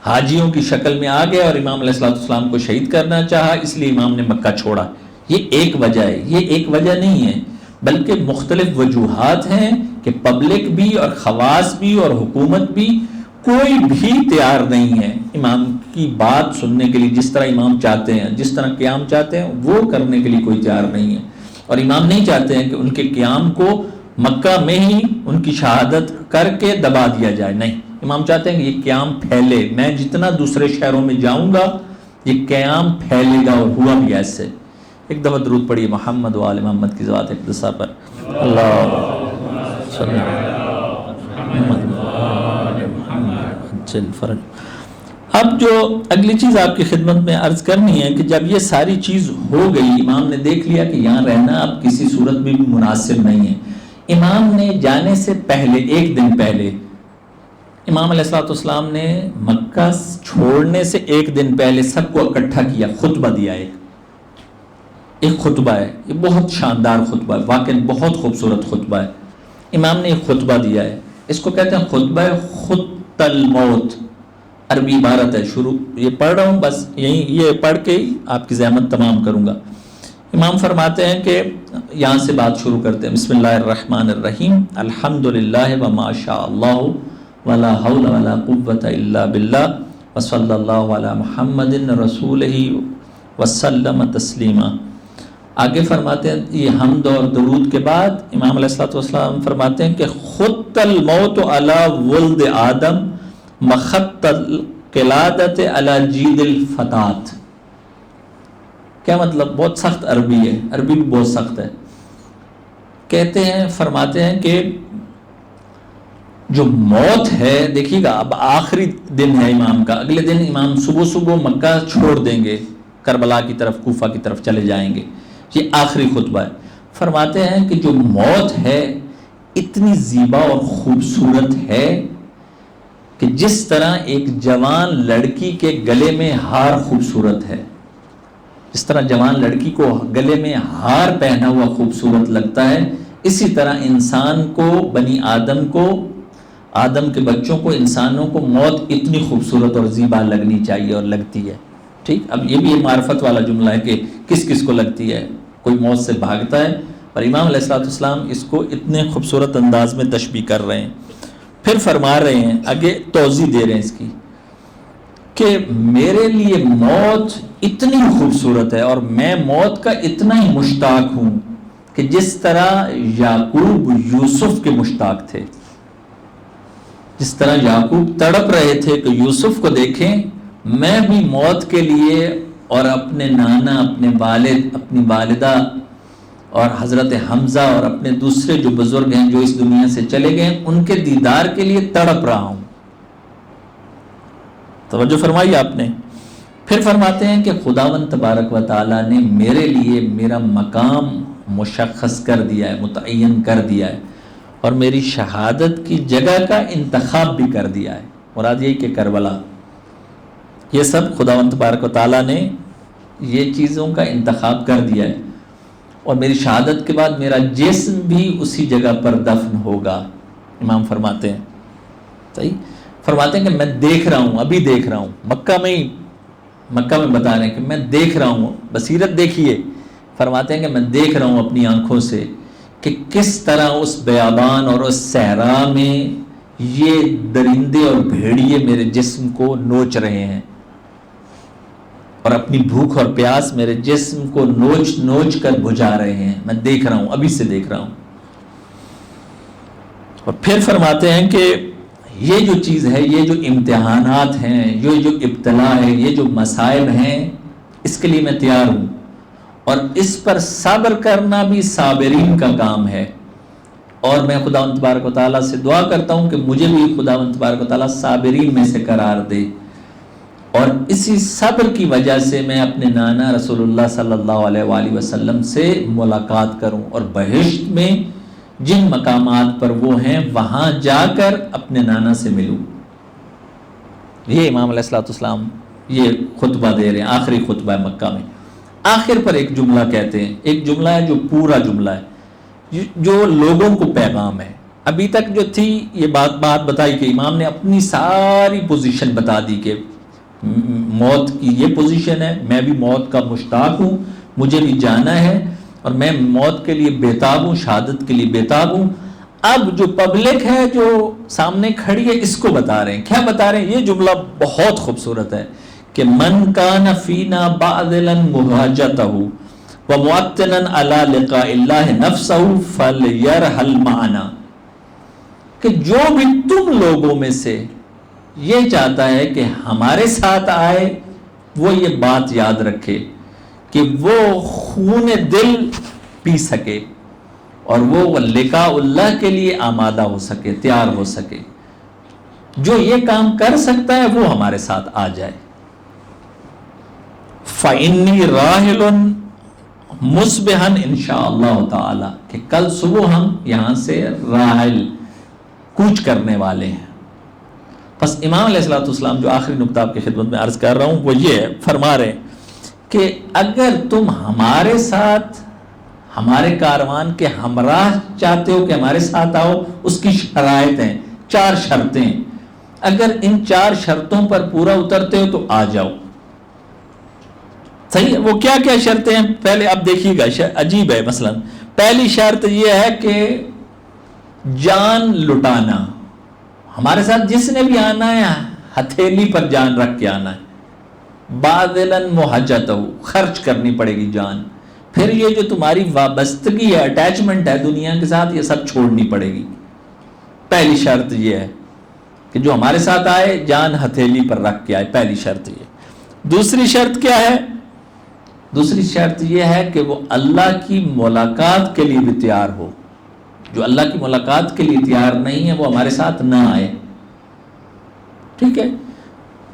حاجیوں کی شکل میں آ گئے اور امام علیہ الصلوۃ والسلام کو شہید کرنا چاہا، اس لیے امام نے مکہ چھوڑا. یہ ایک وجہ ہے، یہ ایک وجہ نہیں ہے، بلکہ مختلف وجوہات ہیں کہ پبلک بھی اور خواص بھی اور حکومت بھی کوئی بھی تیار نہیں ہے امام کی بات سننے کے لیے. جس طرح امام چاہتے ہیں، جس طرح قیام چاہتے ہیں وہ کرنے کے لیے کوئی تیار نہیں ہے. اور امام نہیں چاہتے ہیں کہ ان کے قیام کو مکہ میں ہی ان کی شہادت کر کے دبا دیا جائے. نہیں، امام چاہتے ہیں کہ یہ قیام پھیلے. میں جتنا دوسرے شہروں میں جاؤں گا یہ قیام پھیلے گا، اور ہوا بھی ایسے. ایک دفعہ درود پڑھیے محمد و آل محمد کی ذات اقدسہ پر. اللہ صلی فرج. اب جو اگلی چیز آپ کی خدمت میں عرض کرنی ہے کہ جب یہ ساری چیز ہو گئی، امام نے دیکھ لیا کہ یہاں رہنا اب کسی صورت میں بھی مناسب نہیں ہے. امام نے جانے سے پہلے 1 دن پہلے امام علیہ الصلوۃ والسلام نے مکہ چھوڑنے سے ایک دن پہلے سب کو اکٹھا کیا، خطبہ دیا، ایک خطبہ ہے، یہ بہت شاندار خطبہ ہے، واقعی بہت خوبصورت خطبہ ہے۔ امام نے ایک خطبہ دیا ہے، اس کو کہتے ہیں خطبہ خط الموت، عربی عبارت ہے، شروع یہ پڑھ رہا ہوں، بس یہ پڑھ کے ہی آپ کی زحمت تمام کروں گا۔ امام فرماتے ہیں کہ یہاں سے بات شروع کرتے ہیں، بسم اللہ الرحمن الرحیم، الحمدللہ وما شاء اللہ ولا حول ولا قوة الا باللہ وصلی اللہ علی محمد رسولہ وسلم تسلیما۔ آگے فرماتے ہیں یہ حمد اور درود کے بعد امام علیہ الصلوۃ والسلام فرماتے ہیں کہ خط الموت علی ولد آدم مخط القلادۃ علی جید الفتات۔ کیا مطلب؟ بہت سخت عربی ہے، عربی بھی بہت سخت ہے۔ کہتے ہیں، فرماتے ہیں کہ جو موت ہے، دیکھیے گا اب آخری دن ہے امام کا، اگلے دن امام صبح صبح مکہ چھوڑ دیں گے، کربلا کی طرف، کوفہ کی طرف چلے جائیں گے، یہ آخری خطبہ ہے۔ فرماتے ہیں کہ جو موت ہے اتنی زیبا اور خوبصورت ہے کہ جس طرح ایک جوان لڑکی کے گلے میں ہار خوبصورت ہے، جس طرح جوان لڑکی کو گلے میں ہار پہنا ہوا خوبصورت لگتا ہے، اسی طرح انسان کو، بنی آدم کو، آدم کے بچوں کو، انسانوں کو موت اتنی خوبصورت اور زیبا لگنی چاہیے اور لگتی ہے۔ ٹھیک، اب یہ بھی ایک معرفت والا جملہ ہے کہ کس کس کو لگتی ہے، کوئی موت سے بھاگتا ہے، اور امام علیہ الصلوۃ والسلام اس کو اتنے خوبصورت انداز میں تشبیہ کر رہے ہیں۔ پھر فرما رہے ہیں، آگے توضیح دے رہے ہیں اس کی، کہ میرے لیے موت اتنی خوبصورت ہے اور میں موت کا اتنا ہی مشتاق ہوں کہ جس طرح یعقوب یوسف کے مشتاق تھے، جس طرح یعقوب تڑپ رہے تھے کہ یوسف کو دیکھیں، میں بھی موت کے لیے اور اپنے نانا، اپنے والد، اپنی والدہ اور حضرت حمزہ اور اپنے دوسرے جو بزرگ ہیں جو اس دنیا سے چلے گئے، ان کے دیدار کے لیے تڑپ رہا ہوں۔ توجہ فرمائی آپ نے۔ پھر فرماتے ہیں کہ خداوند تبارک و تعالیٰ نے میرے لیے میرا مقام مشخص کر دیا ہے، متعین کر دیا ہے، اور میری شہادت کی جگہ کا انتخاب بھی کر دیا ہے۔ مراد یہی کہ کربلا، یہ سب خداوند تبارک و تعالیٰ نے یہ چیزوں کا انتخاب کر دیا ہے، اور میری شہادت کے بعد میرا جسم بھی اسی جگہ پر دفن ہوگا۔ امام فرماتے ہیں، صحیح فرماتے ہیں کہ میں دیکھ رہا ہوں، ابھی دیکھ رہا ہوں، مکہ میں بتا رہے ہیں کہ میں دیکھ رہا ہوں، بصیرت دیکھیے، فرماتے ہیں کہ میں دیکھ رہا ہوں اپنی آنکھوں سے کہ کس طرح اس بیابان اور اس صحرا میں یہ درندے اور بھیڑیے میرے جسم کو نوچ رہے ہیں، اور اپنی بھوک اور پیاس میرے جسم کو نوچ نوچ کر بجھا رہے ہیں۔ میں دیکھ رہا ہوں، ابھی سے دیکھ رہا ہوں۔ اور پھر فرماتے ہیں کہ یہ جو چیز ہے، یہ جو امتحانات ہیں، یہ جو ابتلا ہے، یہ جو مصائب ہیں، اس کے لیے میں تیار ہوں، اور اس پر صبر کرنا بھی صابرین کا کام ہے، اور میں خداوند تبارک و تعالیٰ سے دعا کرتا ہوں کہ مجھے بھی خداوند تبارک و تعالیٰ صابرین میں سے قرار دے، اور اسی صبر کی وجہ سے میں اپنے نانا رسول اللہ صلی اللہ علیہ وآلہ وسلم سے ملاقات کروں، اور بہشت میں جن مقامات پر وہ ہیں وہاں جا کر اپنے نانا سے ملوں۔ یہ امام علیہ الصلوۃ والسلام یہ خطبہ دے رہے ہیں، آخری خطبہ ہے مکہ میں۔ آخر پر ایک جملہ کہتے ہیں، ایک جملہ ہے جو پورا جملہ ہے، جو لوگوں کو پیغام ہے۔ ابھی تک جو تھی یہ بات بتائی کہ امام نے اپنی ساری پوزیشن بتا دی کہ موت کی یہ پوزیشن ہے، میں بھی موت کا مشتاق ہوں، مجھے بھی جانا ہے، اور میں موت کے لیے بےتاب ہوں، شہادت کے لیے بےتاب ہوں۔ اب جو پبلک ہے جو سامنے کھڑی ہے، اس کو بتا رہے ہیں، کیا بتا رہے ہیں؟ یہ جملہ بہت خوبصورت ہے کہ من کان فینا باذلا مہاجتہ ومعتنا علی لقاء اللہ نفسہ فلیرحل معنا، کہ جو بھی تم لوگوں میں سے یہ چاہتا ہے کہ ہمارے ساتھ آئے، وہ یہ بات یاد رکھے کہ وہ خون دل پی سکے، اور وہ لقاء اللہ کے لیے آمادہ ہو سکے، تیار ہو سکے۔ جو یہ کام کر سکتا ہے وہ ہمارے ساتھ آ جائے۔ فَإِنِّي رَاحِلٌ مُصْبِحًا انشاءاللہ تعالی، کہ کل صبح ہم یہاں سے راحل، کوچ کرنے والے ہیں۔ بس امام علیہ الصلوۃ والسلام جو آخری نقطہ آپ کی خدمت میں عرض کر رہا ہوں وہ یہ فرما رہے ہیں کہ اگر تم ہمارے ساتھ ہمارے کاروان کے ہمراہ چاہتے ہو کہ ہمارے ساتھ آؤ، اس کی شرائط ہیں، 4 شرطیں، اگر ان 4 شرطوں پر پورا اترتے ہو تو آ جاؤ۔ صحیح ہے؟ وہ کیا کیا شرطیں ہیں پہلے اب دیکھیے گا، عجیب ہے۔ مثلا پہلی شرط یہ ہے کہ جان لٹانا، ہمارے ساتھ جس نے بھی آنا ہے ہتھیلی پر جان رکھ کے آنا ہے، باذلاً محجتہ، خرچ کرنی پڑے گی جان۔ پھر یہ جو تمہاری وابستگی ہے، اٹیچمنٹ ہے دنیا کے ساتھ، یہ سب چھوڑنی پڑے گی۔ پہلی شرط یہ ہے کہ جو ہمارے ساتھ آئے جان ہتھیلی پر رکھ کے آئے، پہلی شرط یہ۔ دوسری شرط کیا ہے؟ دوسری شرط یہ ہے کہ وہ اللہ کی ملاقات کے لیے بھی تیار ہو۔ جو اللہ کی ملاقات کے لیے تیار نہیں ہے وہ ہمارے ساتھ نہ آئے۔ ٹھیک ہے؟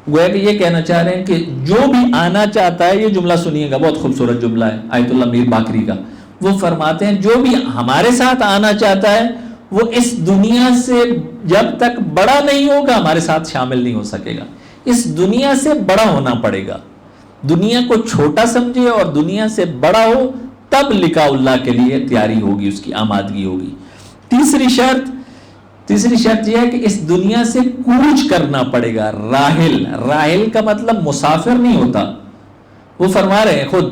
گویا کہ یہ کہنا چاہ رہے ہیں کہ جو بھی آنا چاہتا ہے، یہ جملہ سنیے گا، بہت خوبصورت جملہ ہے آیت اللہ میر باقری کا، وہ فرماتے ہیں جو بھی ہمارے ساتھ آنا چاہتا ہے وہ اس دنیا سے جب تک بڑا نہیں ہوگا ہمارے ساتھ شامل نہیں ہو سکے گا۔ اس دنیا سے بڑا ہونا پڑے گا، دنیا کو چھوٹا سمجھے اور دنیا سے بڑا ہو، تب لقاء اللہ کے لیے تیاری ہوگی، اس کی آمادگی ہوگی۔ تیسری شرط یہ ہے کہ اس دنیا سے کوچ کرنا پڑے گا۔ راحل کا مطلب مسافر نہیں ہوتا، وہ فرما رہے ہیں خود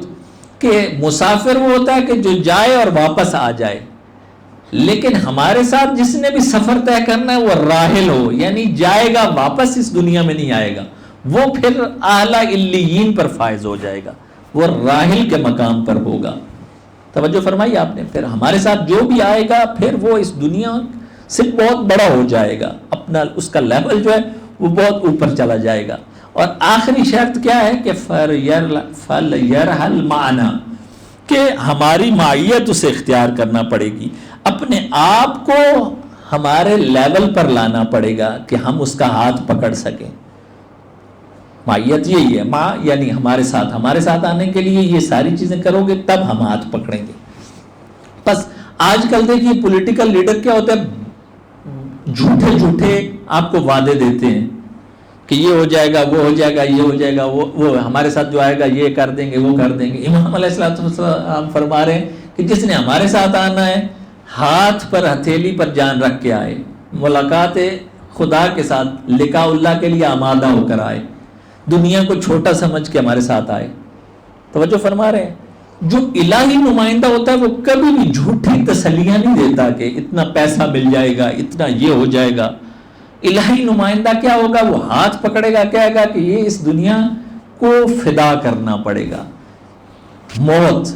کہ مسافر وہ ہوتا ہے کہ جو جائے اور واپس آ جائے، لیکن ہمارے ساتھ جس نے بھی سفر طے کرنا ہے وہ راحل ہو، یعنی جائے گا واپس اس دنیا میں نہیں آئے گا، وہ پھر اعلیٰ علیین پر فائز ہو جائے گا، وہ راحل کے مقام پر ہوگا۔ توجہ فرمائی آپ نے؟ پھر ہمارے ساتھ جو بھی آئے گا پھر وہ اس دنیا سے بہت بڑا ہو جائے گا، اپنا اس کا لیول جو ہے وہ بہت اوپر چلا جائے گا۔ اور آخری شرط کیا ہے کہ فَلْيَرْحَلْ مَعَنَا، کہ ہماری معیت اسے اختیار کرنا پڑے گی، اپنے آپ کو ہمارے لیول پر لانا پڑے گا کہ ہم اس کا ہاتھ پکڑ سکیں۔ معیت یہی ہے، ماں یعنی ہمارے ساتھ آنے کے لیے یہ ساری چیزیں کرو گے تب ہم ہاتھ پکڑیں گے۔ بس آج کل دیکھیے پولیٹیکل لیڈر کیا ہوتا ہے، جھوٹے آپ کو وعدے دیتے ہیں کہ یہ ہو جائے گا، وہ ہو جائے گا، یہ ہو جائے گا، وہ ہمارے ساتھ جو آئے گا یہ کر دیں گے، وہ کر دیں گے۔ امام علیہ السلام فرما رہے ہیں کہ جس نے ہمارے ساتھ آنا ہے ہاتھ پر ہتھیلی پر جان رکھ کے آئے، ملاقات خدا کے ساتھ لقاء اللہ کے لیے آمادہ ہو کر آئے، دنیا کو چھوٹا سمجھ کے ہمارے ساتھ آئے۔ توجہ فرما رہے ہیں؟ جو الہی نمائندہ ہوتا ہے وہ کبھی بھی جھوٹی تسلیاں نہیں دیتا کہ اتنا پیسہ مل جائے گا، اتنا یہ ہو جائے گا۔ الہی نمائندہ کیا ہوگا؟ وہ ہاتھ پکڑے گا، کہے گا کہ یہ اس دنیا کو فدا کرنا پڑے گا۔ موت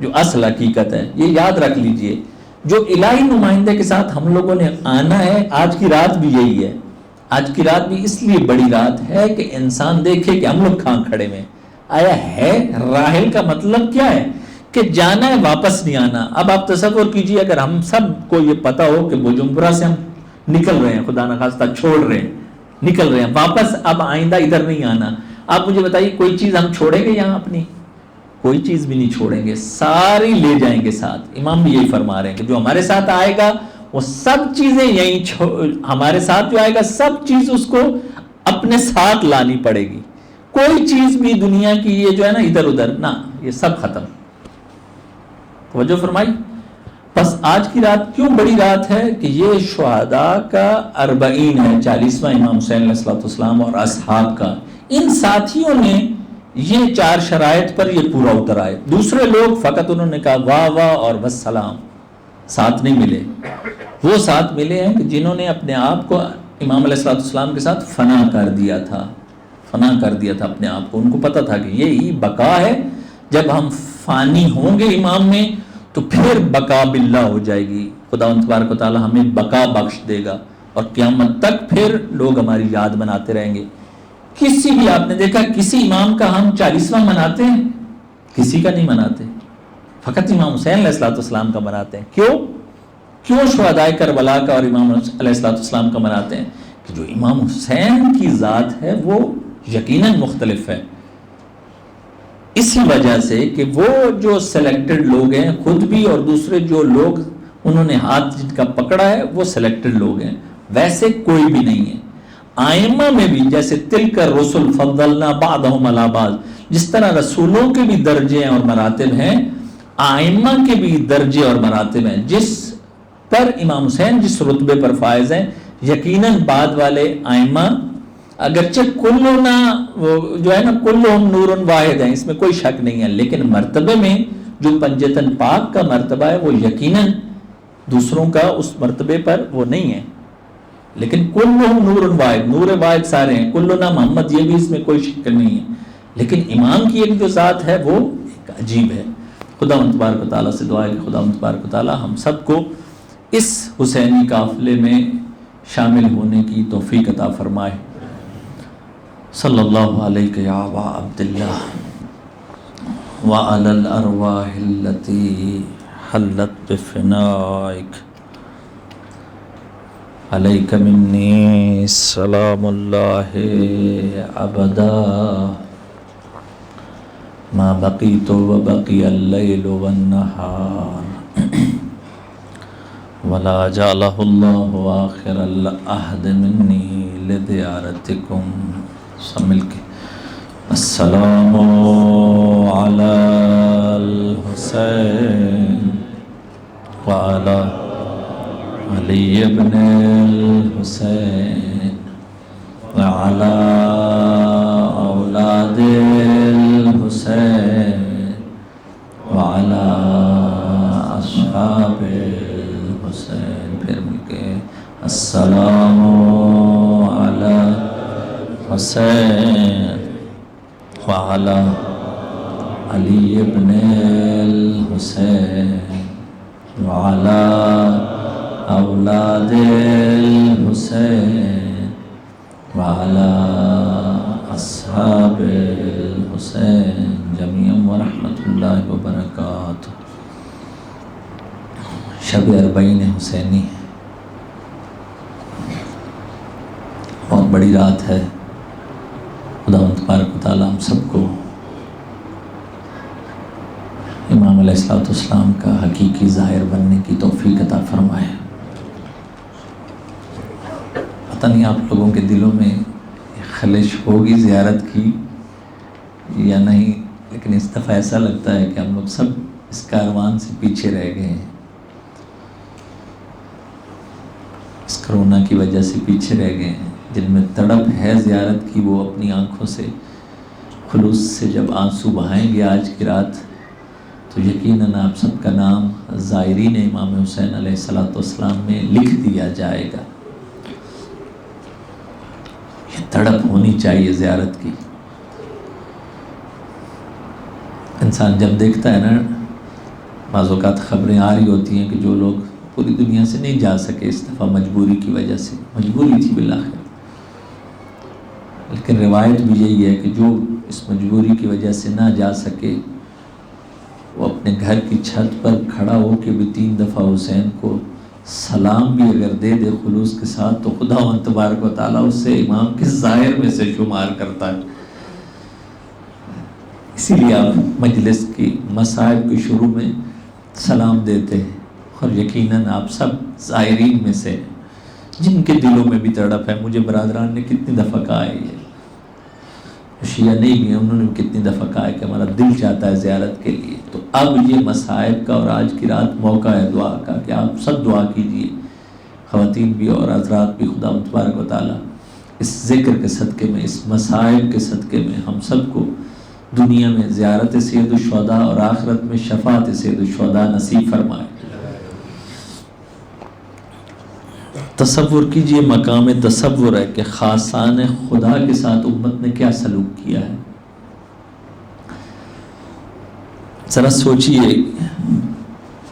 جو اصل حقیقت ہے، یہ یاد رکھ لیجئے، جو الہی نمائندے کے ساتھ ہم لوگوں نے آنا ہے، آج کی رات بھی یہی ہے۔ آج کی رات بھی اس لیے بڑی رات ہے کہ انسان دیکھے کہ ہم لوگ کہاں کھڑے میں آیا ہے۔ راحل کا مطلب کیا ہے؟ کہ جانا ہے، واپس نہیں آنا۔ اب آپ تصور کیجئے اگر ہم سب کو یہ پتا ہو کہ بجمبرا سے ہم نکل رہے ہیں، خدا نخواستہ چھوڑ رہے ہیں، نکل رہے ہیں واپس، اب آئندہ ادھر نہیں آنا، آپ مجھے بتائیے کوئی چیز ہم چھوڑیں گے یہاں اپنی؟ کوئی چیز بھی نہیں چھوڑیں گے، ساری لے جائیں گے ساتھ۔ امام بھی یہی فرما رہے ہیں کہ جو ہمارے ساتھ آئے گا وہ سب چیزیں یہیں ہمارے ساتھ جو آئے گا سب چیز اس کو اپنے ساتھ لانی پڑے گی، کوئی چیز بھی دنیا کی یہ جو ہے نا ادھر ادھر نہ، یہ سب ختم۔ توجہ فرمائی؟ بس آج کی رات کیوں بڑی رات ہے کہ یہ شہداء کا 40 ہے، 40واں امام حسین علیہ السلام اور اصحاب کا۔ ان ساتھیوں نے یہ 4 شرائط پر یہ پورا اتر آئے، دوسرے لوگ فقط انہوں نے کہا واہ واہ اور والسلام، ساتھ نہیں ملے۔ وہ ساتھ ملے ہیں کہ جنہوں نے اپنے آپ کو امام علیہ السلام کے ساتھ فنا کر دیا تھا اپنے آپ کو۔ ان کو پتا تھا کہ یہی بقا ہے، جب ہم فانی ہوں گے امام میں تو پھر بقا باللہ ہو جائے گی، خداوند تبارک و تعالی ہمیں بقا بخش دے گا اور قیامت تک پھر لوگ ہماری یاد بناتے رہیں گے۔ کسی بھی آپ نے دیکھا کسی امام کا ہم 40واں مناتے ہیں؟ کسی کا نہیں مناتے، فقط امام حسین علیہ السلام کا مناتے ہیں۔ کیوں شہدائے کربلا کا اور امام علیہ السلام کا مناتے ہیں؟ کہ جو امام حسین کی ذات ہے وہ یقیناً مختلف ہے، اسی وجہ سے کہ وہ جو سلیکٹڈ لوگ ہیں خود بھی اور دوسرے جو لوگ انہوں نے ہاتھ جن کا پکڑا ہے وہ سلیکٹڈ لوگ ہیں، ویسے کوئی بھی نہیں ہے۔ آئمہ میں بھی جیسے تلک الرسل فضلنا بعضهم علی بعض، جس طرح رسولوں کے بھی درجے اور مراتب ہیں، آئمہ کے بھی درجے اور مراتب ہیں. جس پر امام حسین جس رتبے پر فائز ہیں، یقیناً بعد والے آئمہ اگرچہ کلنا جو ہے نا کلہم نور واحد ہیں، اس میں کوئی شک نہیں ہے، لیکن مرتبے میں جو پنجتن پاک کا مرتبہ ہے وہ یقیناً دوسروں کا اس مرتبے پر وہ نہیں ہے. لیکن کلہم نور واحد، نور واحد سارے ہیں، کلنا محمد، یہ بھی اس میں کوئی شک نہیں ہے. لیکن امام کی ایک جو ذات ہے وہ ایک عجیب ہے. خدا تبارک و تعالیٰ سے دعا ہے کہ خدا تبارک و تعالیٰ ہم سب کو اس حسینی قافلے میں شامل ہونے کی توفیق عطا فرمائے. صلی اللہ علیہ یا ابا عبداللہ وعلی الارواح التي حلت بفنائک علیک منی سلام اللہ ابدا ما بقیت وبقی اللیل والنہار ولا جعلہ اللہ آخر العہد منی لزیارتکم. سب مل کے السلام علی الحسین وعلی علی ابن الحسین وعلی اولاد الحسین وعلی اصحاب الحسین. پھر مل کے السلام علی حسین وعلی علی ابن الحسین وعلی اولاد الحسین وعلی اصحاب الحسین جميعا ورحمۃ اللہ وبرکاتہ. شب اربعین حسینی بہت بڑی رات ہے. خدا تبارک و تعالیٰ ہم سب کو امام علیہ السلام کا حقیقی ظاہر بننے کی توفیق عطا فرمائے. پتہ نہیں آپ لوگوں کے دلوں میں خلش ہوگی زیارت کی یا نہیں، لیکن اس دفعہ ایسا لگتا ہے کہ ہم لوگ سب اس کاروان سے پیچھے رہ گئے ہیں. اس کرونا کی وجہ سے پیچھے رہ گئے ہیں. جن میں تڑپ ہے زیارت کی وہ اپنی آنکھوں سے خلوص سے جب آنسو بہائیں گے آج کی رات تو یقیناً آپ سب کا نام زائرین امام حسین علیہ السلام میں لکھ دیا جائے گا. یہ تڑپ ہونی چاہیے زیارت کی. انسان جب دیکھتا ہے نا، بعض اوقات خبریں آ رہی ہوتی ہیں کہ جو لوگ پوری دنیا سے نہیں جا سکے اس دفعہ مجبوری کی وجہ سے، مجبوری تھی بالآخر، لیکن روایت بھی یہی ہے کہ جو اس مجبوری کی وجہ سے نہ جا سکے وہ اپنے گھر کی چھت پر کھڑا ہو کے بھی 3 دفعہ حسین کو سلام بھی اگر دے دے خلوص کے ساتھ تو خدا تبارک و تعالیٰ اسے امام کے ظاہر میں سے شمار کرتا ہے. اسی لیے آپ مجلس کی مصائب کے شروع میں سلام دیتے ہیں، اور یقیناً آپ سب زائرین میں سے جن کے دلوں میں بھی تڑپ ہے. مجھے برادران نے کتنی دفعہ کہا ہے، شیعہ نہیں بھی ہیں، انہوں نے کتنی دفعہ کہا ہے کہ ہمارا دل چاہتا ہے زیارت کے لیے. تو اب یہ مصائب کا اور آج کی رات موقع ہے دعا کا کہ آپ سب دعا کیجئے، خواتین بھی اور حضرات بھی. خدا تبارک و تعالیٰ اس ذکر کے صدقے میں، اس مصائب کے صدقے میں ہم سب کو دنیا میں زیارت سید الشہداء اور آخرت میں شفاعت سید الشہداء نصیب فرمائے. تصور کیجئے، مقام تصور ہے کہ خاصان خدا کے ساتھ امت نے کیا سلوک کیا ہے. ذرا سوچئے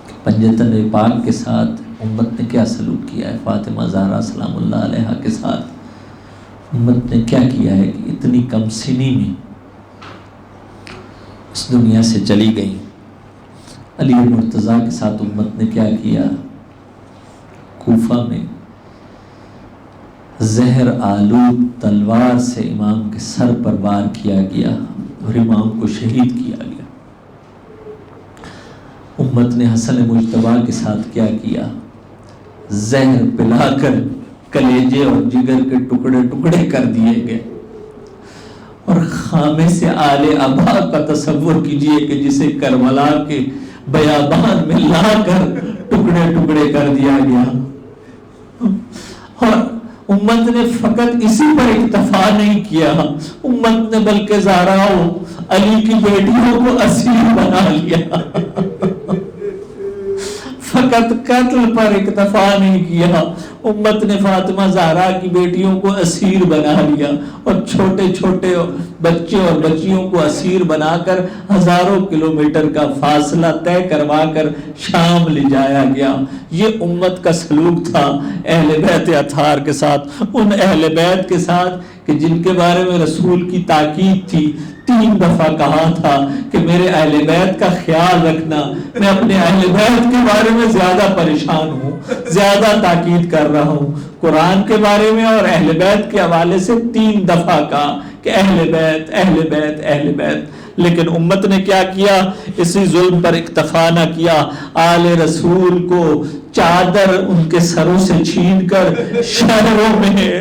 کہ پنجتن پاک کے ساتھ امت نے کیا سلوک کیا ہے. فاطمہ زہرا سلام اللہ علیہا کے ساتھ امت نے کیا کیا ہے کہ اتنی کم سنی میں اس دنیا سے چلی گئی. علی مرتضیٰ کے ساتھ امت نے کیا کیا. کوفہ میں زہر آلود تلوار سے امام کے سر پر وار کیا گیا اور امام کو شہید کیا گیا. امت نے حسن مجتبیٰ کے ساتھ کیا کیا، زہر پلا کر کلیجے اور جگر کے ٹکڑے ٹکڑے کر دیے گئے، اور خامے سے آل ابا کا تصور کیجئے کہ جسے کربلا کے بیابان میں لا کر ٹکڑے ٹکڑے کر دیا گیا۔ اور امت نے فقط اسی پر اکتفا نہیں کیا، امت نے بلکہ زہرا و علی کی بیٹیوں کو اسیر بنا لیا۔ فقط قتل پر اکتفا نہیں کیا، امت نے فاطمہ زہرا کی بیٹیوں کو اسیر بنا لیا، اور چھوٹے چھوٹے بچے اور بچیوں کو اسیر بنا کر ہزاروں کلومیٹر کا فاصلہ طے کروا کر شام لے جایا گیا۔ یہ امت کا سلوک تھا اہل بیت اطہار کے ساتھ، ان اہل بیت کے ساتھ کہ جن کے بارے میں رسول کی تاکید تھی، 3 دفعہ کہا تھا کہ میرے اہل بیت کا خیال رکھنا، میں اپنے اہل بیت کے بارے میں زیادہ پریشان ہوں، زیادہ تاکید کر رہا ہوں۔ قرآن کے بارے میں اور اہل بیت کے حوالے سے 3 دفعہ کہا کہ اہل بیت اہل بیت اہل بیت، لیکن امت نے کیا کیا؟ اسی ظلم پر اکتفا نہ کیا، آل رسول کو چادر ان کے سروں سے چھین کر شہروں میں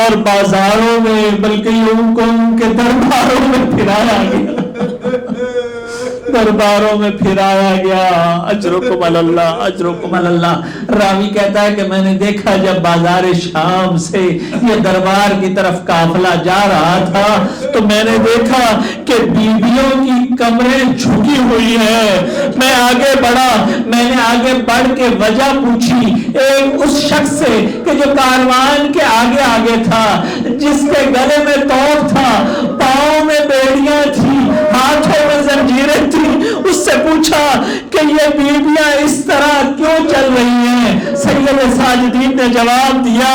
اور بازاروں میں، بلکہ ان کو ان کے درباروں میں پھرایا گیا، درباروں میں پھرایا گیا۔ اجرکم اللہ اجرکم اللہ۔ راوی کہتا ہے کہ میں نے دیکھا جب بازار شام سے یہ دربار کی طرف قافلہ جا رہا تھا تو میں نے دیکھا کہ بیویوں کی کمریں جھکی ہوئی ہیں۔ میں آگے بڑھا، میں نے آگے بڑھ کے وجہ پوچھی ایک اس شخص سے کہ جو کاروان کے آگے آگے تھا، جس کے گلے میں توق تھا، پاؤں میں بیڑیاں تھی، ہاتھوں میں زنجیریں تھی۔ اس سے پوچھا کہ یہ بیویاں اس طرح کیوں چل رہی ہیں؟ سید ساجدین نے جواب دیا،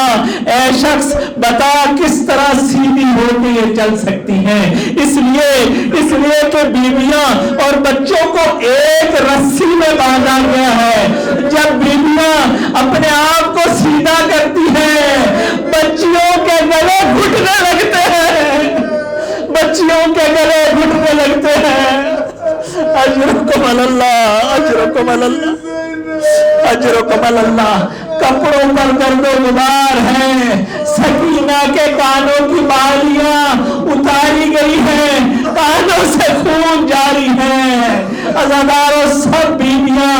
اے شخص بتا کس طرح سیدھی ہو کے یہ چل سکتی ہیں؟ اس لیے کہ بیویاں اور بچوں کو ایک رسی میں باندھا گیا ہے۔ جب بیویاں اپنے آپ کو سیدھا کرتی ہیں، بچیوں کے گلے گھٹنے لگتے ہیں، بچیوں کے گلے گھٹنے لگتے ہیں۔ اجرکم اللہ اجرکم اللہ اجرکم اللہ۔ کپڑوں پر گرد و غبار ہے، سکینہ کے کانوں کی بالیاں اتاری گئی ہیں، کانوں سے خون جاری ہے۔ عزاداروں سب بیویاں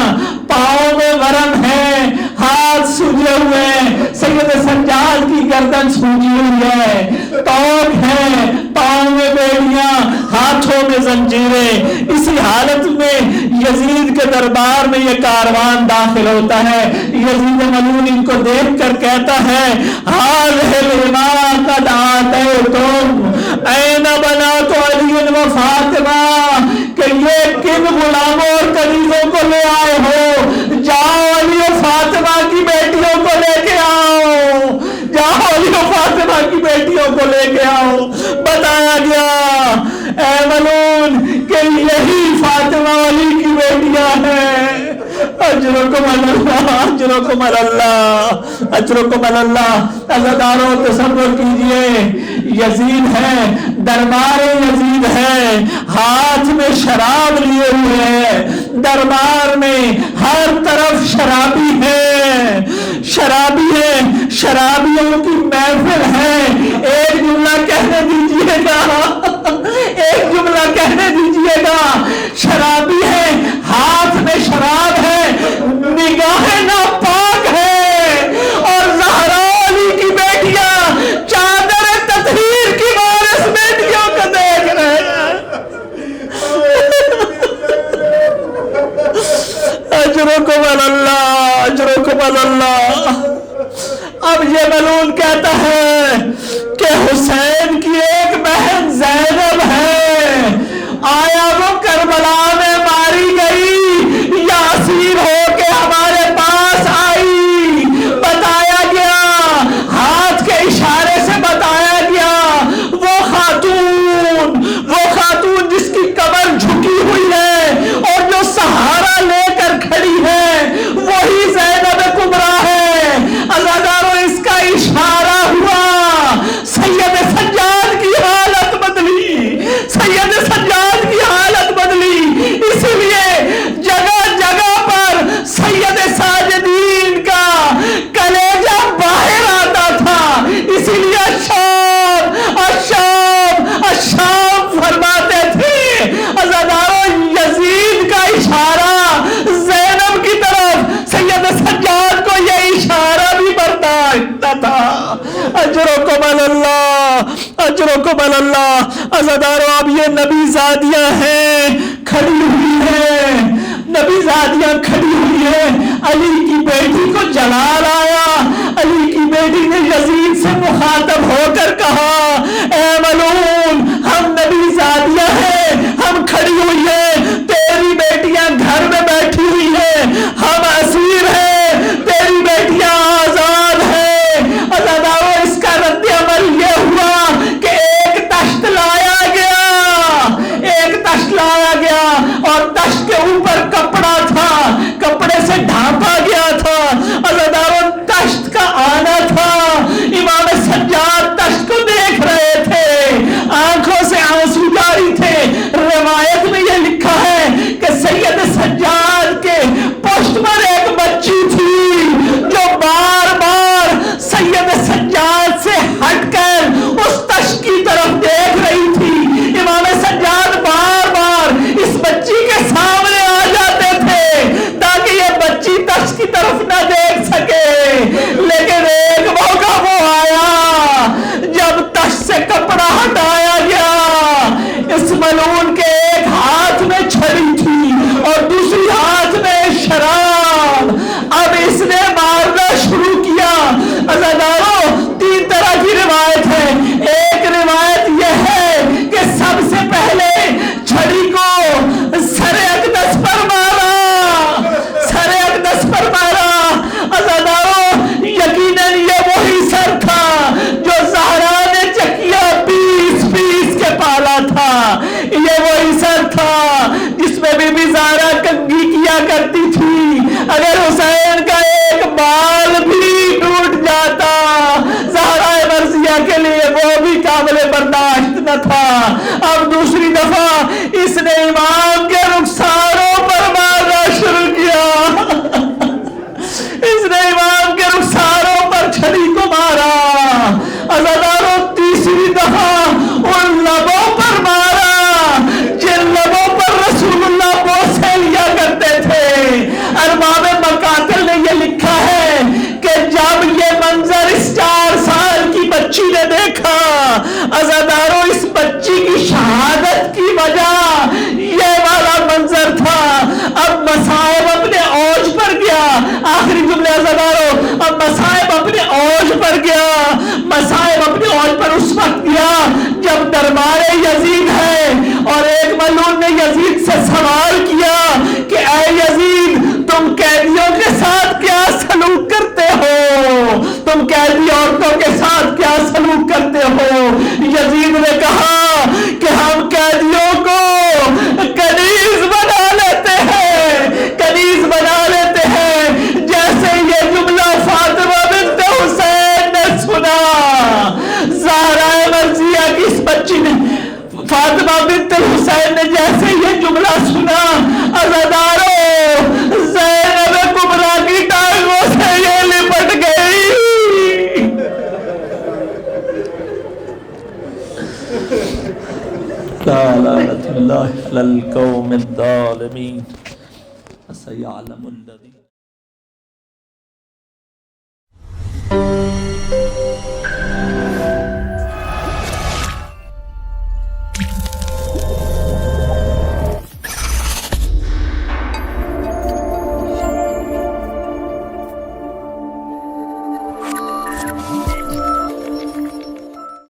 پاؤں میں ورم ہیں، ہاتھ سوجے ہوئے ہیں، سید سجاد کی گردن سوجی ہوئی ہے، توق ہے، پاؤں میں بیڑیاں، ہاتھوں میں زنجیریں۔ اسی حالت میں یزید کے دربار میں یہ کاروان داخل ہوتا ہے۔ یزید ملعون ان کو دیکھ کر کہتا ہے، هذه الإمام قد آتيتم أين بنات علی و فاطمہ، کہ یہ کن غلاموں اور کنیزوں کو لے آئے ہو؟ جاؤ علی و فاطمہ کی بیٹیوں کو لے کے آؤ، جاؤ علی و فاطمہ کی بیٹیوں کو لے کے آؤ۔ بتایا گیا اے ملعون کہ یہی فاطمہ علی کی بیٹیاں ہیں۔ اجرکم اللہ اجرکم اللہ اجرکم اللہ۔ عزاداروں تصور کیجئے، یزید ہے، دربار یزید ہے، ہاتھ میں شراب لیے ہوئے ہے، دربار میں ہر طرف شرابی ہے، شرابی ہے، شرابیوں کی محفل ہے۔ ایک جملہ کہنے دیجئے گا، ایک جملہ کہنے دیجئے گا، شرابی ہے، ہاتھ میں شراب ہے، نگاہ ناپاک ہے، اور زہرا علی کی بیٹیاں چادر تطہیر کی وارث بیٹیوں کو دیکھ رہے ہیں۔ اجرکم اللہ اجرکم اللہ۔ اب یہ ملعون کہتا ہے کہ حسین کی ایک بہن زینب ہے، آیا وہ کربلا میں عزادارو اب یہ نبی زادیاں ہیں کھڑی ہوئی ہیں، نبی زادیاں کھڑی ہوئی ہیں، علی کی بیٹی کو جلال آیا، علی کی بیٹی نے یزید سے مخاطب ہو کر کہا اے ملعون ہم نبی زادیاں ہیں، ہم کھڑی ہوئی ہیں، تیری بیٹیاں گھر میں بیٹھی ہوئی ہیں، ہم اسیر ہیں، تیری بیٹیاں آزاد ہیں۔ عزادارو اس کا رد عمل یہ ہوا کہ ایک تشت لایا گیا، ایک تشت لایا گیا اور تشت کے اوپر کپڑا تھا، کپڑے سے ڈھانپا گیا تھا۔ عزادارو تشت کا آنا تھا، امام سجاد تشت کو دیکھ رہے تھے، آنکھوں سے آنسو جاری تھے۔ روایت میں یہ لکھا ہے کہ سید سجاد کے پشت پر ایک بچی تھی جو بار بار سید سجاد سے ہٹ کر اس تشت کی طرف دیکھ رہی تھی۔ امام سجاد بار بار اس بچی کے سامنے آ جاتے تھے تاکہ یہ بچی تشت کی طرف نہ دیکھ سکے، لیکن ایک موقع وہ آیا جب تشت سے کپڑا ہٹایا گیا، اس ملعون کے ایک ہاتھ میں چھڑی تھی اور دوسری ہاتھ میں شراب، اب اس نے مارنا شروع کیا۔ عزادارو تین طرح کی روایت ہے، ایک روایت یہ ہے کہ سب سے پہلے چھڑی کو سر اقدس پر مارا، سر اقدس پر مارا۔ عزادارو یقیناً یہ وہی سر تھا جو زہرا نے چکیا پیس پیس کے پالا تھا، یہ وہی سر تھا جس میں بی بی زہرا کنگھی کیا کرتی تھی، اگر حسین کا ایک بال بھی ٹوٹ جاتا زہرا مرضیہ کے لیے وہ بھی قابل برداشت نہ تھا۔ اب دوسری دفعہ اس نے امام کے رخساروں پر مارنا شروع کیا، اس نے امام کے رخساروں پر چھڑی کو مارا۔ عزادارو تیسری دفعہ ان لبوں پر مارا جن لبوں پر رسول اللہ بوسے لیا کرتے تھے۔ ارباب مقاتل نے یہ لکھا ہے کہ جب یہ منظر اس 4 سال کی بچی نے دیکھا، عزادارو اس بچی کی شہادت کی وجہ یہ والا منظر تھا۔ اب مصائب اپنے اوج پر گیا، آخری جملے عزادارو، اب مصائب اپنے اوج پر گیا، مصائب اپنے اوج پر اس وقت گیا جب دربار یزید ہے اور ایک ملعون نے یزید سے سوال کیا کہ اے یزید تم قیدیوں کے ساتھ کیا سلوک کرتے ہو، تم قیدی عورتوں کے ساتھ کیا سلوک کرتے ہو؟ یزید نے کہا کہ ہم قیدیوں کو کنیز بنا لیتے ہیں، کنیز بنا لیتے ہیں۔ جیسے یہ جملہ فاطمہ بنت حسین نے سنا، زہرا مرضیہ کی اس بچی نے، فاطمہ بنت حسین نے جیسے یہ جملہ سنا، عزادارو زینب کبریٰ کی ٹانگوں سے یہ لپٹ گئی۔ لعنۃ اللہ علی القوم الظالمین۔ سیعلم الذین